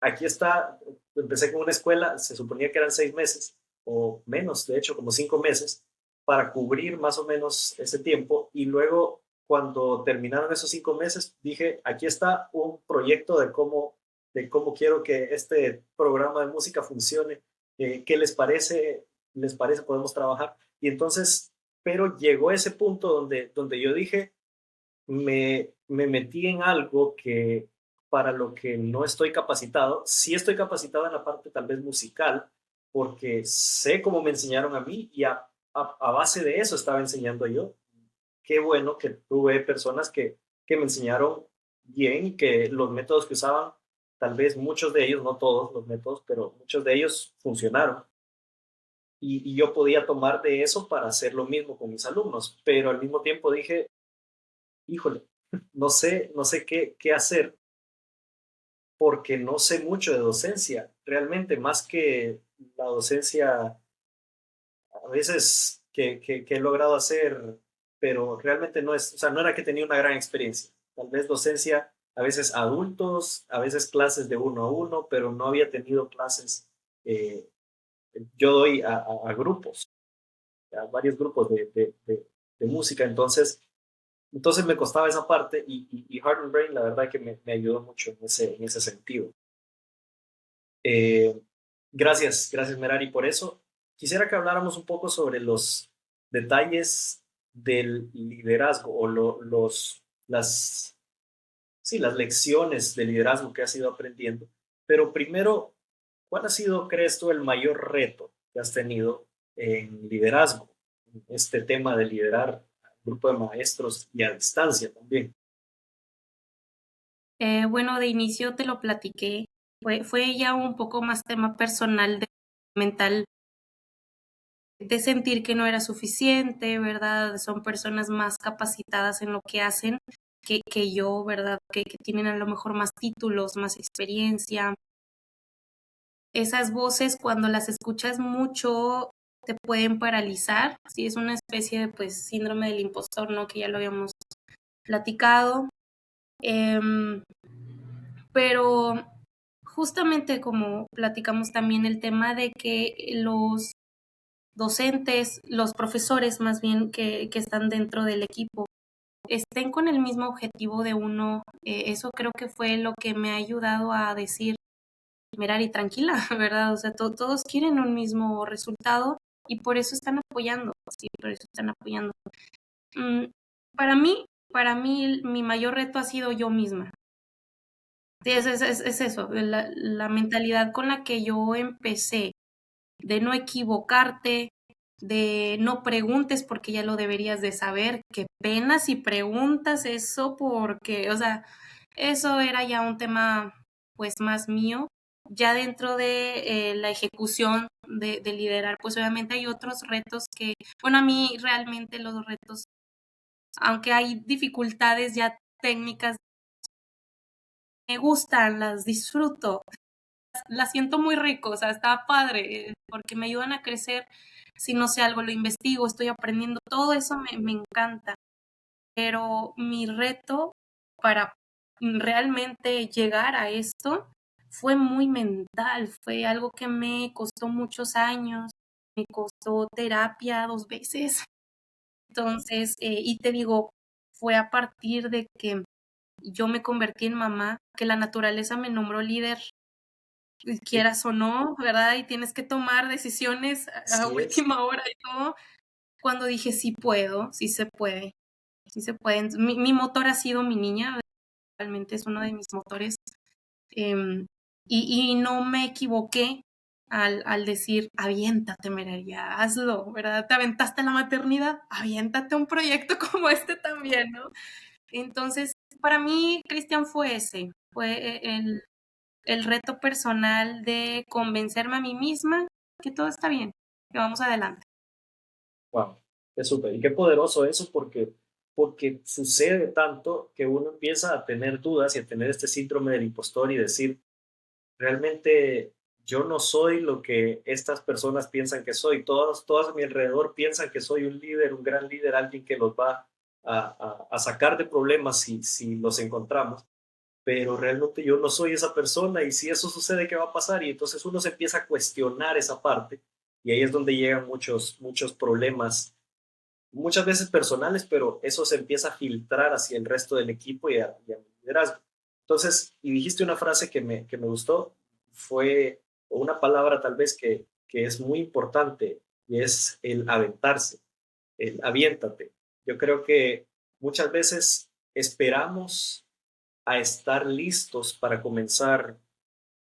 aquí está, empecé con una escuela, se suponía que eran 6 meses o menos, de hecho, como 5 meses, para cubrir más o menos ese tiempo. Y luego, cuando terminaron esos 5 meses, dije, aquí está un proyecto de cómo quiero que este programa de música funcione. ¿Qué les parece? ¿Les parece? Podemos trabajar. Y entonces, pero llegó ese punto donde yo dije, me metí en algo que para lo que no estoy capacitado. Sí estoy capacitado en la parte tal vez musical, porque sé cómo me enseñaron a mí y a base de eso estaba enseñando yo. Qué bueno que tuve personas que me enseñaron bien y que los métodos que usaban, tal vez muchos de ellos, no todos los métodos, pero muchos de ellos funcionaron. Y yo podía tomar de eso para hacer lo mismo con mis alumnos, pero al mismo tiempo dije, híjole, no sé qué hacer porque no sé mucho de docencia. Realmente, más que la docencia, a veces que he logrado hacer, pero realmente no es, o sea, no era que tenía una gran experiencia. Tal vez docencia, a veces adultos, a veces clases de 1 a 1, pero no había tenido clases. eh, yo doy a grupos, a varios grupos de música, entonces me costaba esa parte y Heart and Brain la verdad que me ayudó mucho en ese sentido. Eh, gracias Merari por eso. Quisiera que habláramos un poco sobre los detalles del liderazgo o sí, las lecciones de liderazgo que has ido aprendiendo. Pero primero, ¿cuál ha sido, crees tú, el mayor reto que has tenido en liderazgo? Este tema de liderar a un grupo de maestros y a distancia también. Bueno, de inicio te lo platiqué, fue ya un poco más tema personal, mental, de sentir que no era suficiente, ¿verdad? Son personas más capacitadas en lo que hacen que yo, ¿verdad? Que tienen a lo mejor más títulos, más experiencia. Esas voces, cuando las escuchas mucho, te pueden paralizar. Sí, es una especie de, pues, síndrome del impostor, ¿no? Que ya lo habíamos platicado. Pero justamente como platicamos también el tema de que los docentes, los profesores más bien que están dentro del equipo, estén con el mismo objetivo de uno, eso creo que fue lo que me ha ayudado a decir, temeraria y tranquila, ¿verdad? O sea, todos quieren un mismo resultado y por eso están apoyando, sí, por eso están apoyando. Mm, para mí, mi mayor reto ha sido yo misma. Sí, es eso, la mentalidad con la que yo empecé, de no equivocarte, de no preguntes porque ya lo deberías de saber, qué pena si preguntas eso porque, o sea, eso era ya un tema pues más mío. Ya dentro de la ejecución de liderar, pues obviamente hay otros retos que, bueno, a mí realmente los retos, aunque hay dificultades ya técnicas, me gustan, las disfruto, las siento muy rico, o sea, está padre, porque me ayudan a crecer. Si no sé algo, lo investigo, estoy aprendiendo, todo eso me encanta. Pero mi reto para realmente llegar a esto fue muy mental, fue algo que me costó muchos años, me costó terapia 2 veces. Entonces, y te digo, fue a partir de que yo me convertí en mamá, que la naturaleza me nombró líder, Sí, quieras o no, ¿verdad? Y tienes que tomar decisiones a así es. última hora y todo. Cuando dije: "Sí puedo, sí se puede, sí se puede". Entonces, mi motor ha sido mi niña, realmente es uno de mis motores, em, y no me equivoqué al decir: "Aviéntate, Temeraria, hazlo", ¿verdad? Te aventaste a la maternidad, aviéntate a un proyecto como este también, ¿no? Entonces, para mí, Cristian, fue ese, fue el reto personal de convencerme a mí misma que todo está bien, que vamos adelante. Wow, qué súper. Y qué poderoso eso porque sucede tanto que uno empieza a tener dudas y a tener este síndrome del impostor y decir, realmente yo no soy lo que estas personas piensan que soy. Todos a mi alrededor piensan que soy un líder, un gran líder, alguien que los va a sacar de problemas si los encontramos. Pero realmente yo no soy esa persona y si eso sucede, ¿qué va a pasar? Y entonces uno se empieza a cuestionar esa parte y ahí es donde llegan muchos problemas, muchas veces personales, pero eso se empieza a filtrar hacia el resto del equipo y a mi liderazgo. Entonces, y dijiste una frase que me gustó, fue una palabra tal vez que es muy importante y es el aventarse, el aviéntate. Yo creo que muchas veces esperamos a estar listos para comenzar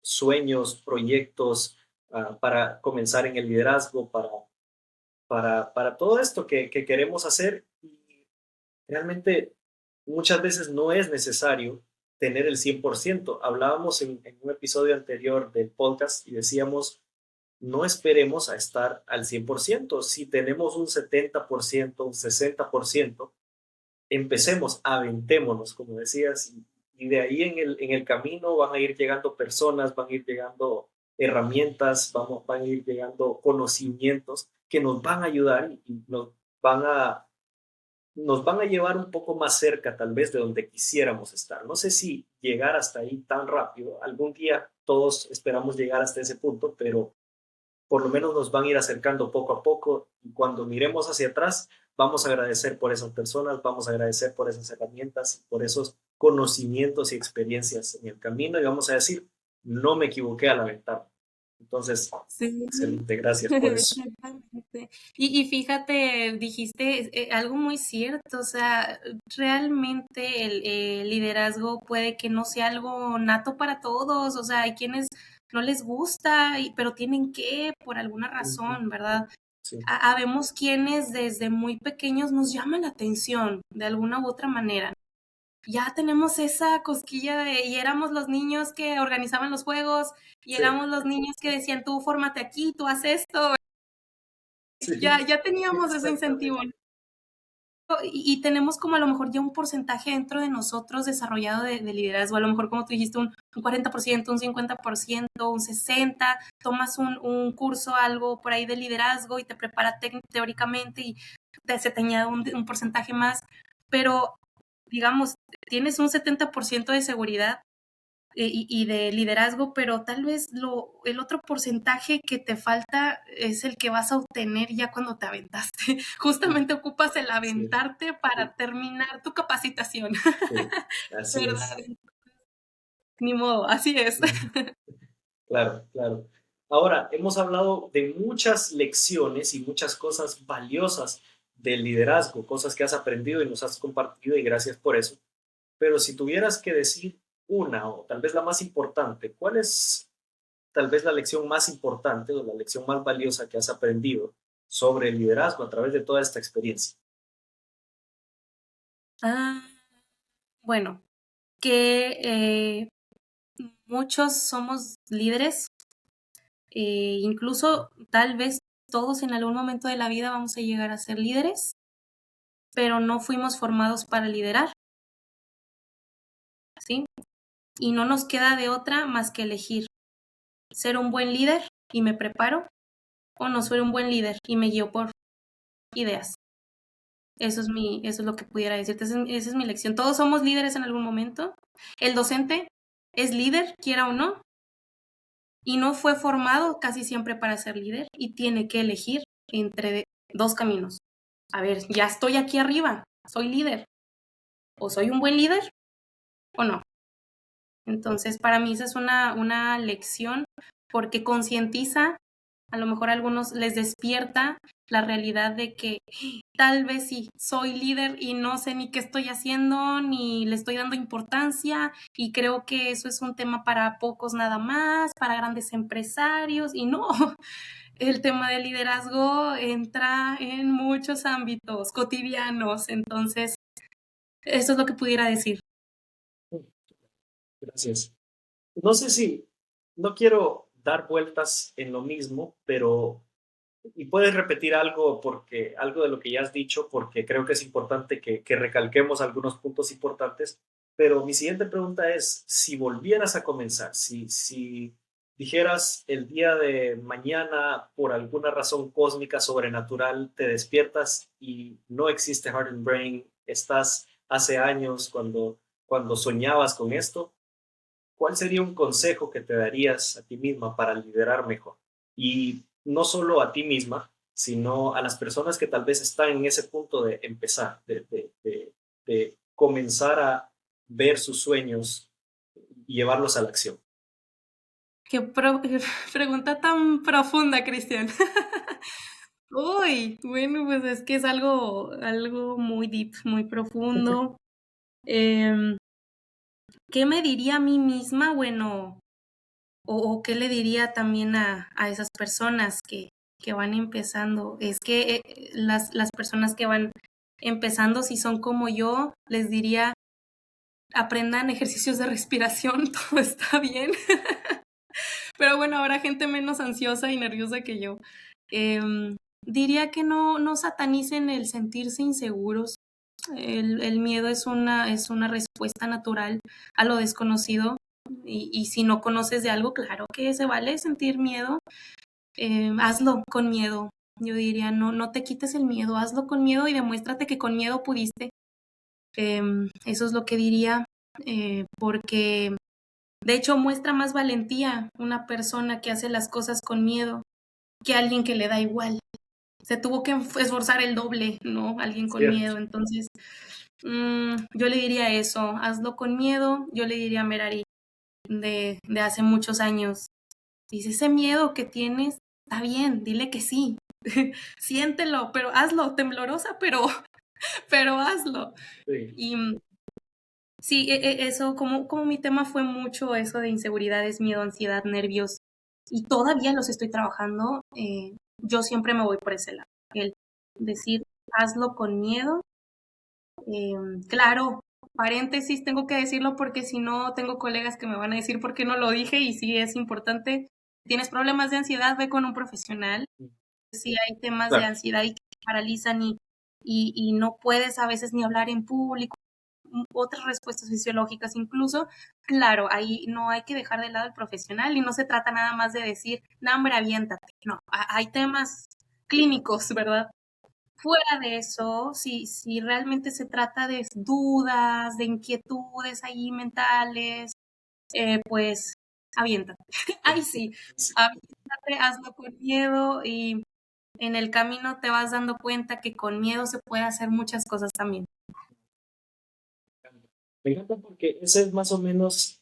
sueños, proyectos, para comenzar en el liderazgo, para todo esto que queremos hacer. Y realmente muchas veces no es necesario tener el 100%. Hablábamos en un episodio anterior del podcast y decíamos, no esperemos a estar al 100%. Si tenemos un 70%, un 60%, empecemos, aventémonos, como decías, y de ahí en el camino van a ir llegando personas, van a ir llegando herramientas, van a ir llegando conocimientos que nos van a ayudar y van a, nos van a llevar un poco más cerca tal vez de donde quisiéramos estar. No sé si llegar hasta ahí tan rápido, algún día todos esperamos llegar hasta ese punto, pero por lo menos nos van a ir acercando poco a poco y cuando miremos hacia atrás, vamos a agradecer por esas personas, vamos a agradecer por esas herramientas, por esos conocimientos y experiencias en el camino y vamos a decir, no me equivoqué al aventar. Entonces, Sí, excelente, gracias por eso. exactamente. Y fíjate, dijiste algo muy cierto, o sea, realmente el liderazgo puede que no sea algo nato para todos, o sea, hay quienes no les gusta, pero tienen que, por alguna Ujú, razón, ¿verdad? sí, Habemos quienes desde muy pequeños nos llaman la atención de alguna u otra manera. Ya tenemos esa cosquilla y éramos los niños que organizaban los juegos y sí, éramos los niños que decían, tú fórmate aquí, tú haz esto. sí, Ya teníamos ese incentivo, exactamente. ¿no? Y tenemos como a lo mejor ya un porcentaje dentro de nosotros desarrollado de liderazgo, a lo mejor como tú dijiste, un 40%, un 50%, un 60%, tomas un curso, algo por ahí de liderazgo y te prepara teóricamente y se te añade un porcentaje más, pero digamos, tienes un 70% de seguridad y de liderazgo, pero tal vez el otro porcentaje que te falta es el que vas a obtener ya cuando te aventaste. Justamente ocupas el Así es, aventarte para terminar tu capacitación, sí, así ¿verdad? es. Ni modo, así es. Claro, claro. Ahora, hemos hablado de muchas lecciones y muchas cosas valiosas del liderazgo, cosas que has aprendido y nos has compartido y gracias por eso. Pero si tuvieras que decir una o tal vez la más importante, ¿cuál es tal vez la lección más importante o la lección más valiosa que has aprendido sobre el liderazgo a través de toda esta experiencia? Ah, bueno, que muchos somos líderes, incluso tal vez todos en algún momento de la vida vamos a llegar a ser líderes, pero no fuimos formados para liderar, ¿sí? Y no nos queda de otra más que elegir ser un buen líder y me preparo, o no ser un buen líder y me guío por ideas. Eso es lo que pudiera decirte, esa es mi lección. Todos somos líderes en algún momento. El docente es líder, quiera o no, y no fue formado casi siempre para ser líder y tiene que elegir entre dos caminos. A ver, ya estoy aquí arriba, soy líder, o soy un buen líder o no. Entonces, para mí esa es una lección porque concientiza, a lo mejor a algunos les despierta la realidad de que tal vez sí, soy líder y no sé ni qué estoy haciendo, ni le estoy dando importancia, y creo que eso es un tema para pocos nada más, para grandes empresarios, y no, el tema del liderazgo entra en muchos ámbitos cotidianos, entonces, eso es lo que pudiera decir. Gracias. No sé si, no quiero dar vueltas en lo mismo, pero, y puedes repetir algo porque, algo de lo que ya has dicho, porque creo que es importante que recalquemos algunos puntos importantes, pero mi siguiente pregunta es, si volvieras a comenzar, si dijeras el día de mañana, por alguna razón cósmica, sobrenatural, te despiertas y no existe Heart and Brain, estás hace años cuando soñabas con esto, ¿cuál sería un consejo que te darías a ti misma para liderar mejor? Y no solo a ti misma, sino a las personas que tal vez están en ese punto de empezar, de comenzar a ver sus sueños y llevarlos a la acción. Qué pregunta tan profunda, Cristian. Uy, bueno, pues es que es algo muy deep, muy profundo. Em, ¿Qué me diría a mí misma? Bueno, o qué le diría también a esas personas que van empezando. Es que las personas que van empezando, si son como yo, les diría, aprendan ejercicios de respiración, todo está bien. Pero bueno, habrá gente menos ansiosa y nerviosa que yo. Diría que no satanicen el sentirse inseguros. El miedo es una respuesta natural a lo desconocido. Y si no conoces de algo, claro que se vale sentir miedo. Hazlo con miedo. Yo diría, no te quites el miedo, hazlo con miedo y demuéstrate que con miedo pudiste. Eso es lo que diría, porque de hecho muestra más valentía una persona que hace las cosas con miedo que alguien que le da igual. Se tuvo que esforzar el doble, ¿no? Alguien con Cierto. miedo. Entonces, yo le diría eso, hazlo con miedo. Yo le diría a Merari de hace muchos años, dice, ese miedo que tienes, está bien, dile que sí. Siéntelo, pero hazlo, temblorosa, pero hazlo. Sí. Y sí, eso, como mi tema fue mucho eso de inseguridades, miedo, ansiedad, nervios, y todavía los estoy trabajando, yo siempre me voy por ese lado. El decir, hazlo con miedo. Claro, paréntesis, tengo que decirlo porque si no tengo colegas que me van a decir por qué no lo dije y sí es importante. Tienes problemas de ansiedad, ve con un profesional. Si hay temas de Claro. ansiedad y que te paralizan y no puedes a veces ni hablar en público, otras respuestas fisiológicas incluso, claro, ahí no hay que dejar de lado el profesional y no se trata nada más de decir, no, hombre, aviéntate. No, hay temas clínicos, ¿verdad? Fuera de eso, si realmente se trata de dudas, de inquietudes ahí mentales, pues aviéntate. Ay, sí, Sí. aviéntate, hazlo con miedo y en el camino te vas dando cuenta que con miedo se puede hacer muchas cosas también. Me encanta porque ese es más o menos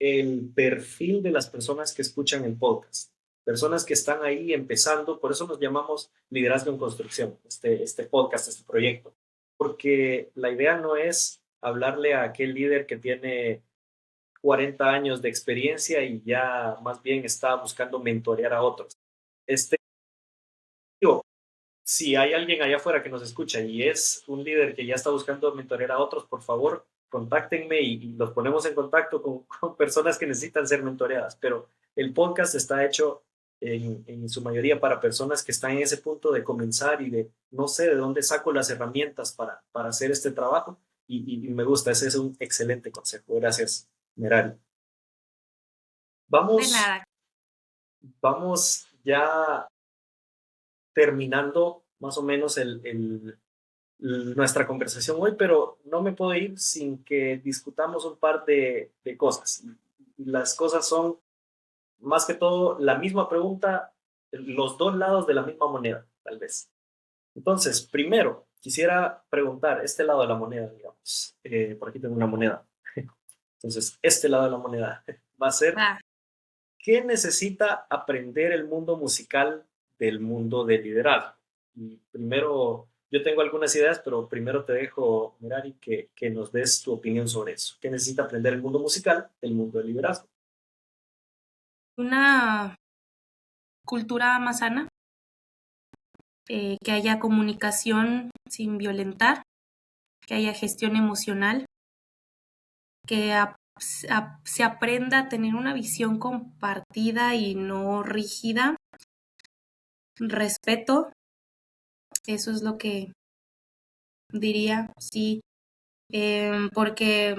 el perfil de las personas que escuchan el podcast. Personas que están ahí empezando, por eso nos llamamos Liderazgo en Construcción, este podcast, este proyecto. Porque la idea no es hablarle a aquel líder que tiene 40 años de experiencia y ya más bien está buscando mentorear a otros. Digo, si hay alguien allá afuera que nos escucha y es un líder que ya está buscando mentorear a otros, por favor, contáctenme y los ponemos en contacto con personas que necesitan ser mentoreadas. Pero el podcast está hecho en su mayoría para personas que están en ese punto de comenzar y de no sé de dónde saco las herramientas para hacer este trabajo. Y me gusta, ese es un excelente consejo. Gracias, Merari. De Vamos, nada. vamos ya terminando más o menos nuestra conversación hoy, pero no me puedo ir sin que discutamos un par de cosas. Las cosas son, más que todo, la misma pregunta, los dos lados de la misma moneda, tal vez. Entonces, primero, quisiera preguntar, este lado de la moneda, digamos, por aquí tengo una moneda. Entonces, este lado de la moneda va a ser, Va. ¿qué necesita aprender el mundo musical del mundo del liderazgo? Y primero, yo tengo algunas ideas, pero primero te dejo, Mirari, que nos des tu opinión sobre eso. ¿Qué necesita aprender el mundo musical del mundo del liderazgo? Una cultura más sana, que haya comunicación sin violentar, que haya gestión emocional, que se aprenda a tener una visión compartida y no rígida, respeto, eso es lo que diría, sí, porque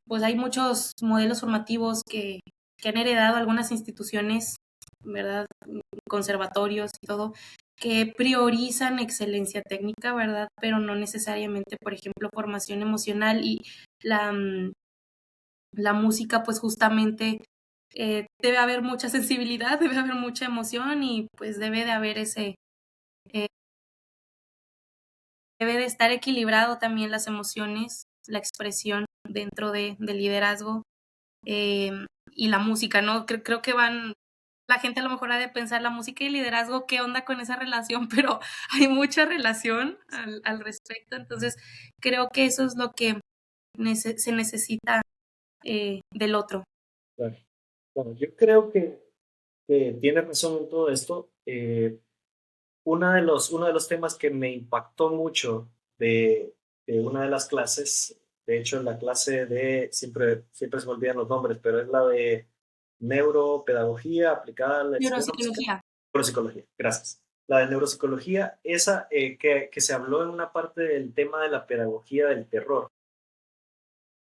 pues hay muchos modelos formativos que han heredado algunas instituciones, ¿verdad? Conservatorios y todo, que priorizan excelencia técnica, ¿verdad? Pero no necesariamente, por ejemplo, formación emocional y la música, pues justamente debe haber mucha sensibilidad, debe haber mucha emoción y pues debe de haber debe de estar equilibrado también las emociones, la expresión dentro del liderazgo y la música, ¿no? Creo que van, la gente a lo mejor ha de pensar la música y el liderazgo, ¿qué onda con esa relación? Pero hay mucha relación al respecto, entonces creo que eso es lo que se necesita del otro. Claro. Bueno, yo creo que tienes razón en todo esto. Uno de los temas que me impactó mucho de una de las clases, de hecho, la clase siempre se me olvidan los nombres, pero es la de neuropedagogía aplicada a la disciplina musical. Neuropsicología. Neuropsicología, gracias. La de neuropsicología, esa que se habló en una parte del tema de la pedagogía del terror.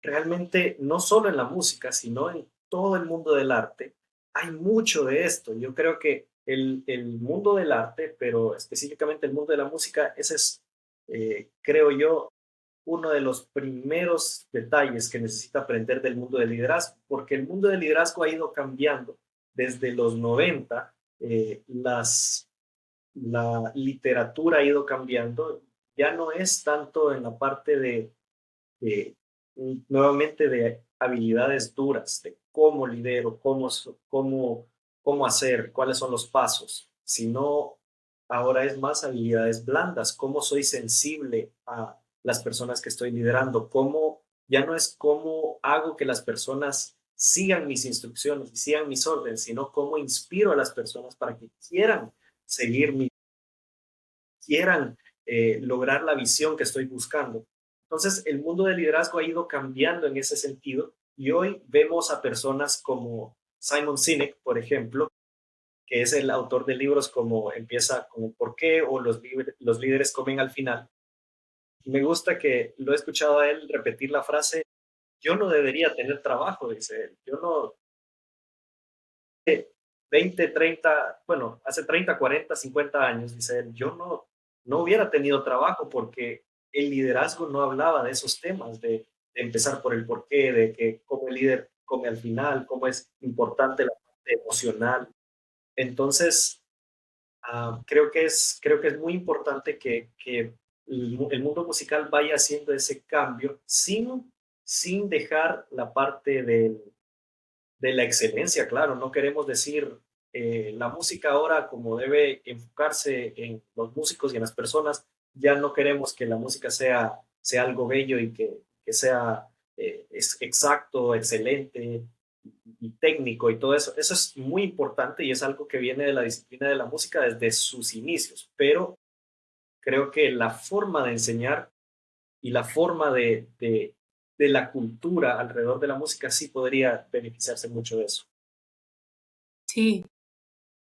Realmente, no solo en la música, sino en todo el mundo del arte, hay mucho de esto. Yo creo que el mundo del arte, pero específicamente el mundo de la música, ese es, creo yo, uno de los primeros detalles que necesita aprender del mundo del liderazgo, porque el mundo del liderazgo ha ido cambiando. Desde los 90, la literatura ha ido cambiando, ya no es tanto en la parte de nuevamente de habilidades duras, de cómo lidero, cómo hacer, cuáles son los pasos, sino ahora es más habilidades blandas, cómo soy sensible a las personas que estoy liderando, cómo ya no es cómo hago que las personas sigan mis instrucciones y sigan mis órdenes, sino cómo inspiro a las personas para que quieran seguir quieran lograr la visión que estoy buscando. Entonces, el mundo del liderazgo ha ido cambiando en ese sentido y hoy vemos a personas como Simon Sinek, por ejemplo, que es el autor de libros como Empieza con el porqué o los líderes comen al final. Y me gusta que lo he escuchado a él repetir la frase, yo no debería tener trabajo, dice él. Yo no, 20, 30, bueno, hace 30, 40, 50 años, dice él, yo no hubiera tenido trabajo porque el liderazgo no hablaba de esos temas, de empezar por el porqué, de que cómo el líder come al final, cómo es importante la parte emocional. Entonces, creo que es muy importante que el mundo musical vaya haciendo ese cambio sin dejar la parte de la excelencia, claro. No queremos decir la música ahora como debe enfocarse en los músicos y en las personas. Ya no queremos que la música sea algo bello y que sea exacto, excelente y técnico y todo eso. Eso es muy importante y es algo que viene de la disciplina de la música desde sus inicios, pero creo que la forma de enseñar y la forma de la cultura alrededor de la música sí podría beneficiarse mucho de eso. Sí,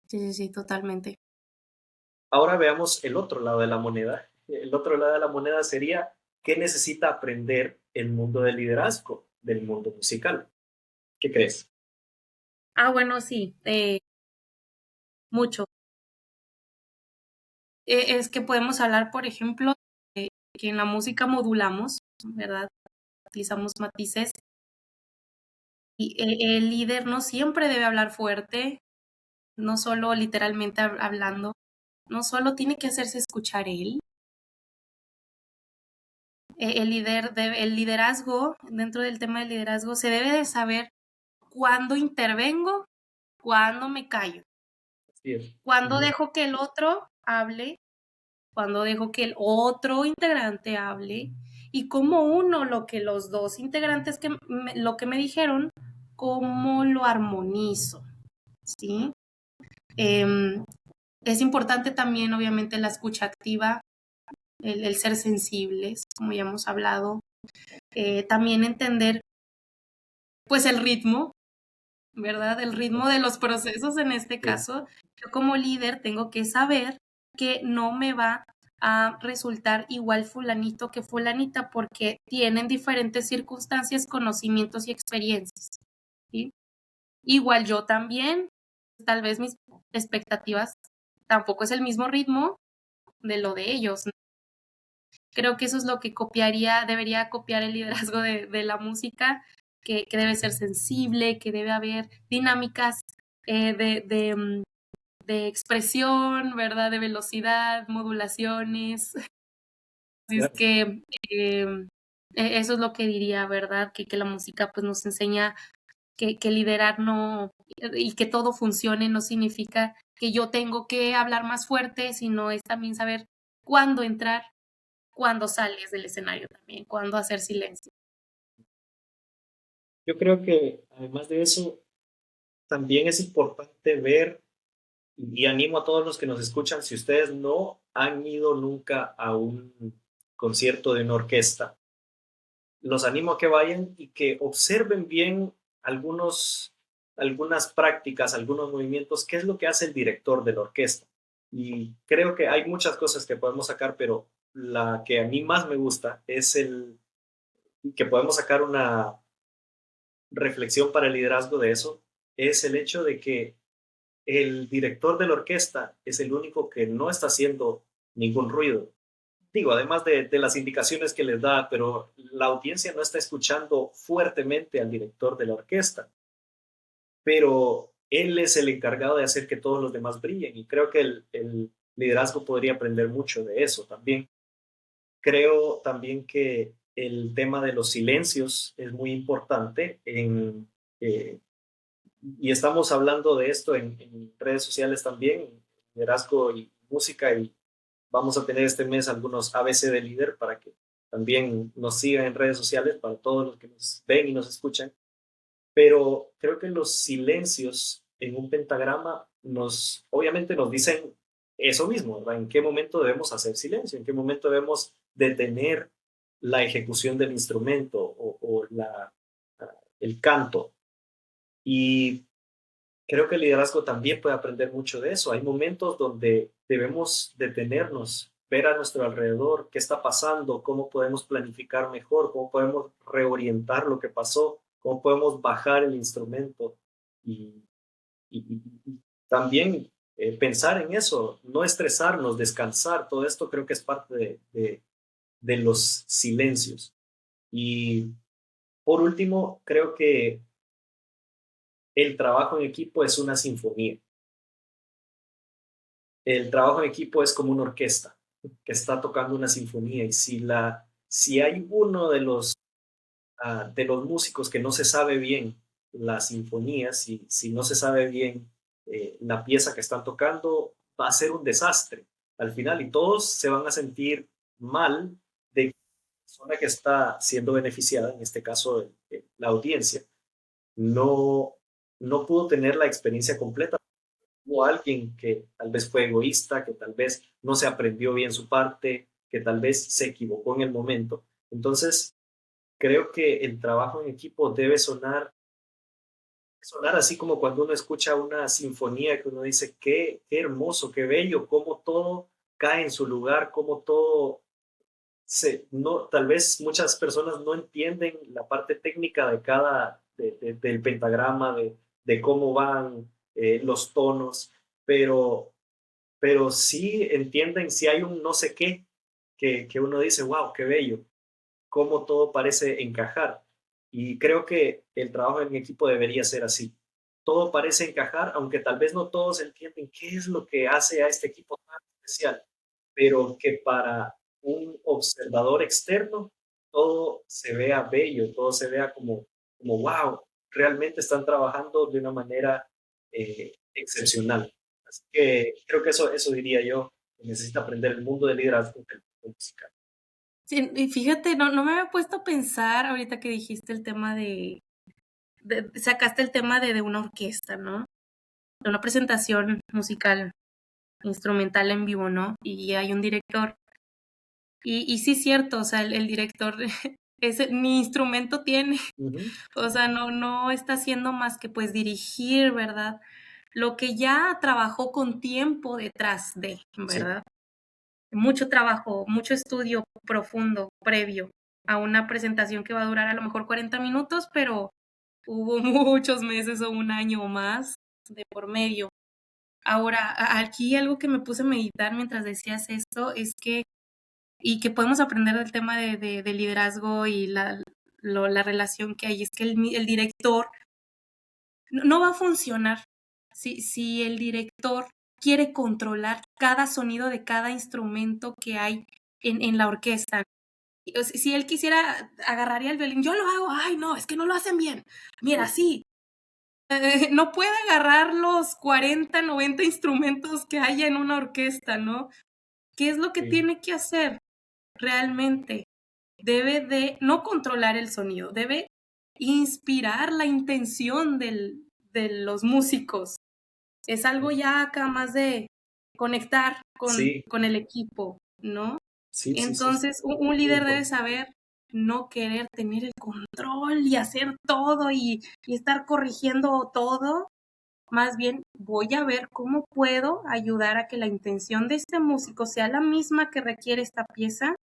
sí, sí, sí, totalmente. Ahora veamos el otro lado de la moneda. El otro lado de la moneda sería qué necesita aprender el mundo del liderazgo, del mundo musical. ¿Qué crees? Bueno, sí, mucho. Es que podemos hablar, por ejemplo, de que en la música modulamos, ¿verdad? Utilizamos matices y el líder no siempre debe hablar fuerte, no solo literalmente hablando, no solo tiene que hacerse escuchar él. El liderazgo, dentro del tema del liderazgo, se debe de saber cuándo intervengo, cuándo me callo, Así es. cuándo dejo que el otro hable, cuándo dejo que el otro integrante hable y cómo uno lo que los dos integrantes lo que me dijeron, cómo lo armonizo, ¿sí? Eh, es importante también, obviamente, la escucha activa, el ser sensibles, como ya hemos hablado, también entender, pues, el ritmo, ¿verdad? El ritmo de los procesos en este Sí. caso. Yo como líder tengo que saber que no me va a resultar igual fulanito que fulanita porque tienen diferentes circunstancias, conocimientos y experiencias, ¿sí? Igual yo también, tal vez mis expectativas tampoco es el mismo ritmo de lo de ellos. Creo que eso es lo que debería copiar el liderazgo de la música, que debe ser sensible, que debe haber dinámicas de expresión, ¿verdad? De velocidad, modulaciones. Así es que eso es lo que diría, ¿verdad? Que la música pues nos enseña que liderar no, y que todo funcione no significa que yo tengo que hablar más fuerte, sino es también saber cuándo entrar, cuándo sales del escenario también, cuándo hacer silencio. Yo creo que además de eso, también es importante ver, y animo a todos los que nos escuchan, si ustedes no han ido nunca a un concierto de una orquesta, los animo a que vayan y que observen bien algunas prácticas, algunos movimientos, qué es lo que hace el director de la orquesta. Y creo que hay muchas cosas que podemos sacar, pero la que a mí más me gusta es que podemos sacar una reflexión para el liderazgo de eso, es el hecho de que el director de la orquesta es el único que no está haciendo ningún ruido. Digo, además de las indicaciones que les da, pero la audiencia no está escuchando fuertemente al director de la orquesta, pero él es el encargado de hacer que todos los demás brillen y creo que el liderazgo podría aprender mucho de eso también. Creo también que el tema de los silencios es muy importante eh, y estamos hablando de esto en redes sociales también, liderazgo y música, y vamos a tener este mes algunos ABC de líder para que también nos sigan en redes sociales, para todos los que nos ven y nos escuchan. Pero creo que los silencios en un pentagrama obviamente nos dicen eso mismo, ¿verdad? ¿En qué momento debemos hacer silencio? ¿En qué momento debemos detener la ejecución del instrumento o el canto? Y creo que el liderazgo también puede aprender mucho de eso. Hay momentos donde debemos detenernos, ver a nuestro alrededor qué está pasando, cómo podemos planificar mejor, cómo podemos reorientar lo que pasó, cómo podemos bajar el instrumento y, y también pensar en eso, no estresarnos, descansar. Todo esto creo que es parte de los silencios. Y por último, creo que el trabajo en equipo es una sinfonía. El trabajo en equipo es como una orquesta que está tocando una sinfonía y si hay uno de los músicos que no se sabe bien la sinfonía, si no se sabe bien la pieza que están tocando, va a ser un desastre al final y todos se van a sentir mal de que la persona que está siendo beneficiada, en este caso la audiencia, no, no pudo tener la experiencia completa. Hubo alguien que tal vez fue egoísta, que tal vez no se aprendió bien su parte, que tal vez se equivocó en el momento. Entonces, creo que el trabajo en equipo debe sonar así como cuando uno escucha una sinfonía que uno dice, qué hermoso, qué bello, cómo todo cae en su lugar, cómo todo no, tal vez muchas personas no entienden la parte técnica de del pentagrama, de cómo van los tonos, pero, pero sí entienden si hay un no sé qué, que uno dice, wow, qué bello, cómo todo parece encajar. Y creo que el trabajo en equipo debería ser así. Todo parece encajar, aunque tal vez no todos entienden qué es lo que hace a este equipo tan especial, pero que para un observador externo todo se vea bello, todo se vea como wow, realmente están trabajando de una manera excepcional. Así que creo que eso diría yo, que necesita aprender el mundo del liderazgo del mundo musical. Sí, y fíjate, no me había puesto a pensar ahorita que dijiste el tema sacaste el tema de una orquesta, ¿no? De una presentación musical, instrumental en vivo, ¿no? Y hay un director. Y sí es cierto, o sea, el director ni instrumento tiene, Ujú. o sea, no está haciendo más que pues dirigir, ¿verdad? Lo que ya trabajó con tiempo detrás de, Sí. ¿verdad? Mucho trabajo, mucho estudio profundo previo a una presentación que va a durar a lo mejor 40 minutos, pero hubo muchos meses o un año o más de por medio. Ahora, aquí algo que me puse a meditar mientras decías esto es que, y que podemos aprender del tema de liderazgo y la relación que hay, es que el director no va a funcionar si el director quiere controlar cada sonido de cada instrumento que hay en la orquesta. Si él quisiera, agarraría el violín, yo lo hago, ay no, es que no lo hacen bien, mira, sí. No puede agarrar los 40, 90 instrumentos que haya en una orquesta, ¿no? ¿Qué es lo que Sí. tiene que hacer realmente? Debe de no controlar el sonido, debe inspirar la intención de los músicos. Es algo ya acá más de conectar Sí, con el equipo, ¿no? sí, sí, sí, sí. Entonces, un Muy líder debe importante. saber no querer tener el control y hacer todo y estar corrigiendo todo. Más bien, voy a ver cómo puedo ayudar a que la intención de este músico sea la misma que requiere esta pieza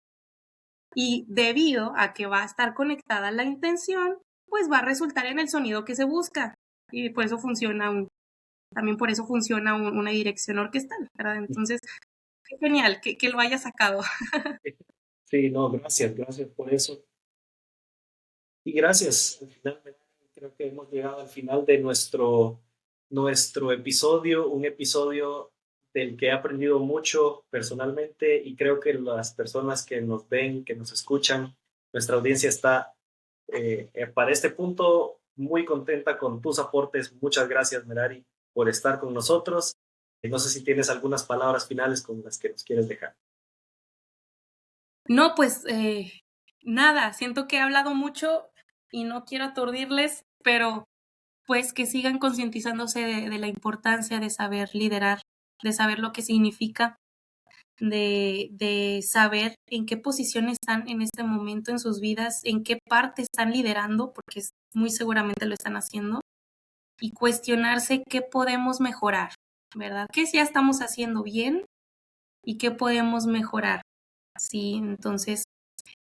y debido a que va a estar conectada la intención, pues va a resultar en el sonido que se busca. Y por eso funciona también por eso funciona una dirección orquestal, ¿verdad? Entonces, qué genial que lo haya sacado. Sí, no, gracias, gracias por eso. Y gracias. Al final, creo que hemos llegado al final de nuestro episodio, un episodio del que he aprendido mucho personalmente y creo que las personas que nos ven, que nos escuchan, nuestra audiencia está para este punto muy contenta con tus aportes. Muchas gracias, Merari, por estar con nosotros. No sé si tienes algunas palabras finales con las que nos quieres dejar. No, pues nada, siento que he hablado mucho y no quiero aturdirles, pero pues que sigan concientizándose de la importancia de saber liderar, de saber lo que significa, de saber en qué posición están en este momento en sus vidas, en qué parte están liderando, porque muy seguramente lo están haciendo, y cuestionarse qué podemos mejorar, ¿verdad? ¿Qué ya estamos haciendo bien y qué podemos mejorar? Sí, entonces,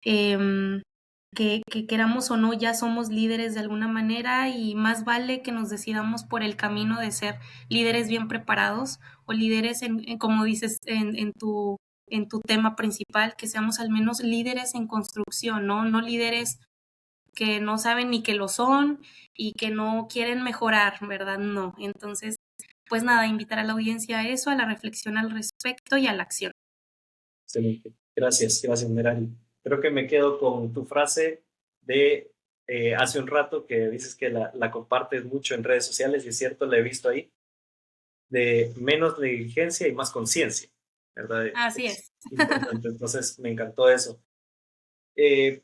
que queramos o no, ya somos líderes de alguna manera y más vale que nos decidamos por el camino de ser líderes bien preparados o líderes, como dices en tu tema principal, que seamos al menos líderes en construcción, ¿no? No líderes que no saben ni que lo son y que no quieren mejorar, ¿verdad? No. Entonces, pues nada, invitar a la audiencia a eso, a la reflexión al respecto y a la acción. Excelente. Gracias, gracias, Merari. Creo que me quedo con tu frase de hace un rato que dices que la compartes mucho en redes sociales, y es cierto, la he visto ahí, de menos negligencia y más conciencia, ¿verdad? Así es. Importante. Entonces, me encantó eso.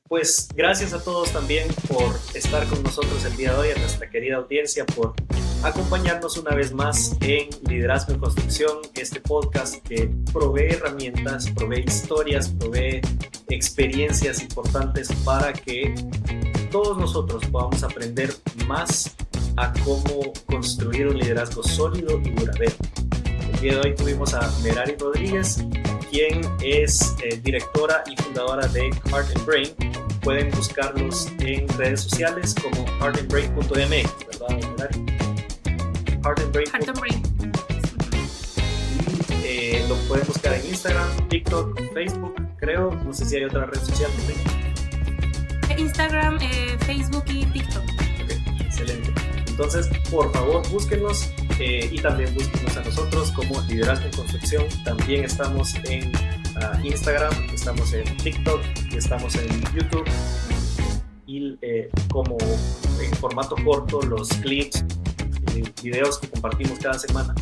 Pues gracias a todos también por estar con nosotros el día de hoy, a nuestra querida audiencia, por acompañarnos una vez más en Liderazgo en Construcción, este podcast que provee herramientas, provee historias, provee experiencias importantes para que todos nosotros podamos aprender más a cómo construir un liderazgo sólido y duradero. El día de hoy tuvimos a Merari Rodríguez, quien es directora y fundadora de Heart and Brain. Pueden buscarlos en redes sociales como heartandbrain.mx, ¿verdad, Merari? Heart and Brain. Y lo pueden buscar en Instagram, TikTok, Facebook, creo. No sé si hay otra red social también. Instagram, Facebook y TikTok. Okay, excelente. Entonces, por favor, búsquenos y también búsquenos a nosotros como Liderazgo en Construcción. También estamos en Instagram, estamos en TikTok y estamos en YouTube. Y como en formato corto, los clips, videos que compartimos cada semana.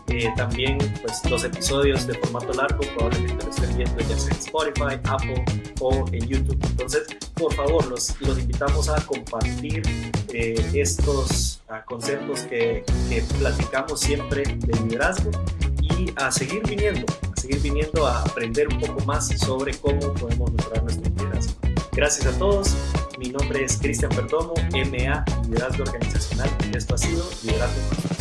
Y también pues, los episodios de formato largo probablemente lo estén viendo ya sea en Spotify, Apple o en YouTube. Entonces, por favor, los invitamos a compartir estos conceptos que platicamos siempre de liderazgo y a seguir viniendo a aprender un poco más sobre cómo podemos mejorar nuestro liderazgo. Gracias a todos. Mi nombre es Cristian Perdomo, MA, Liderazgo Organizacional, y esto ha sido Liderazgo.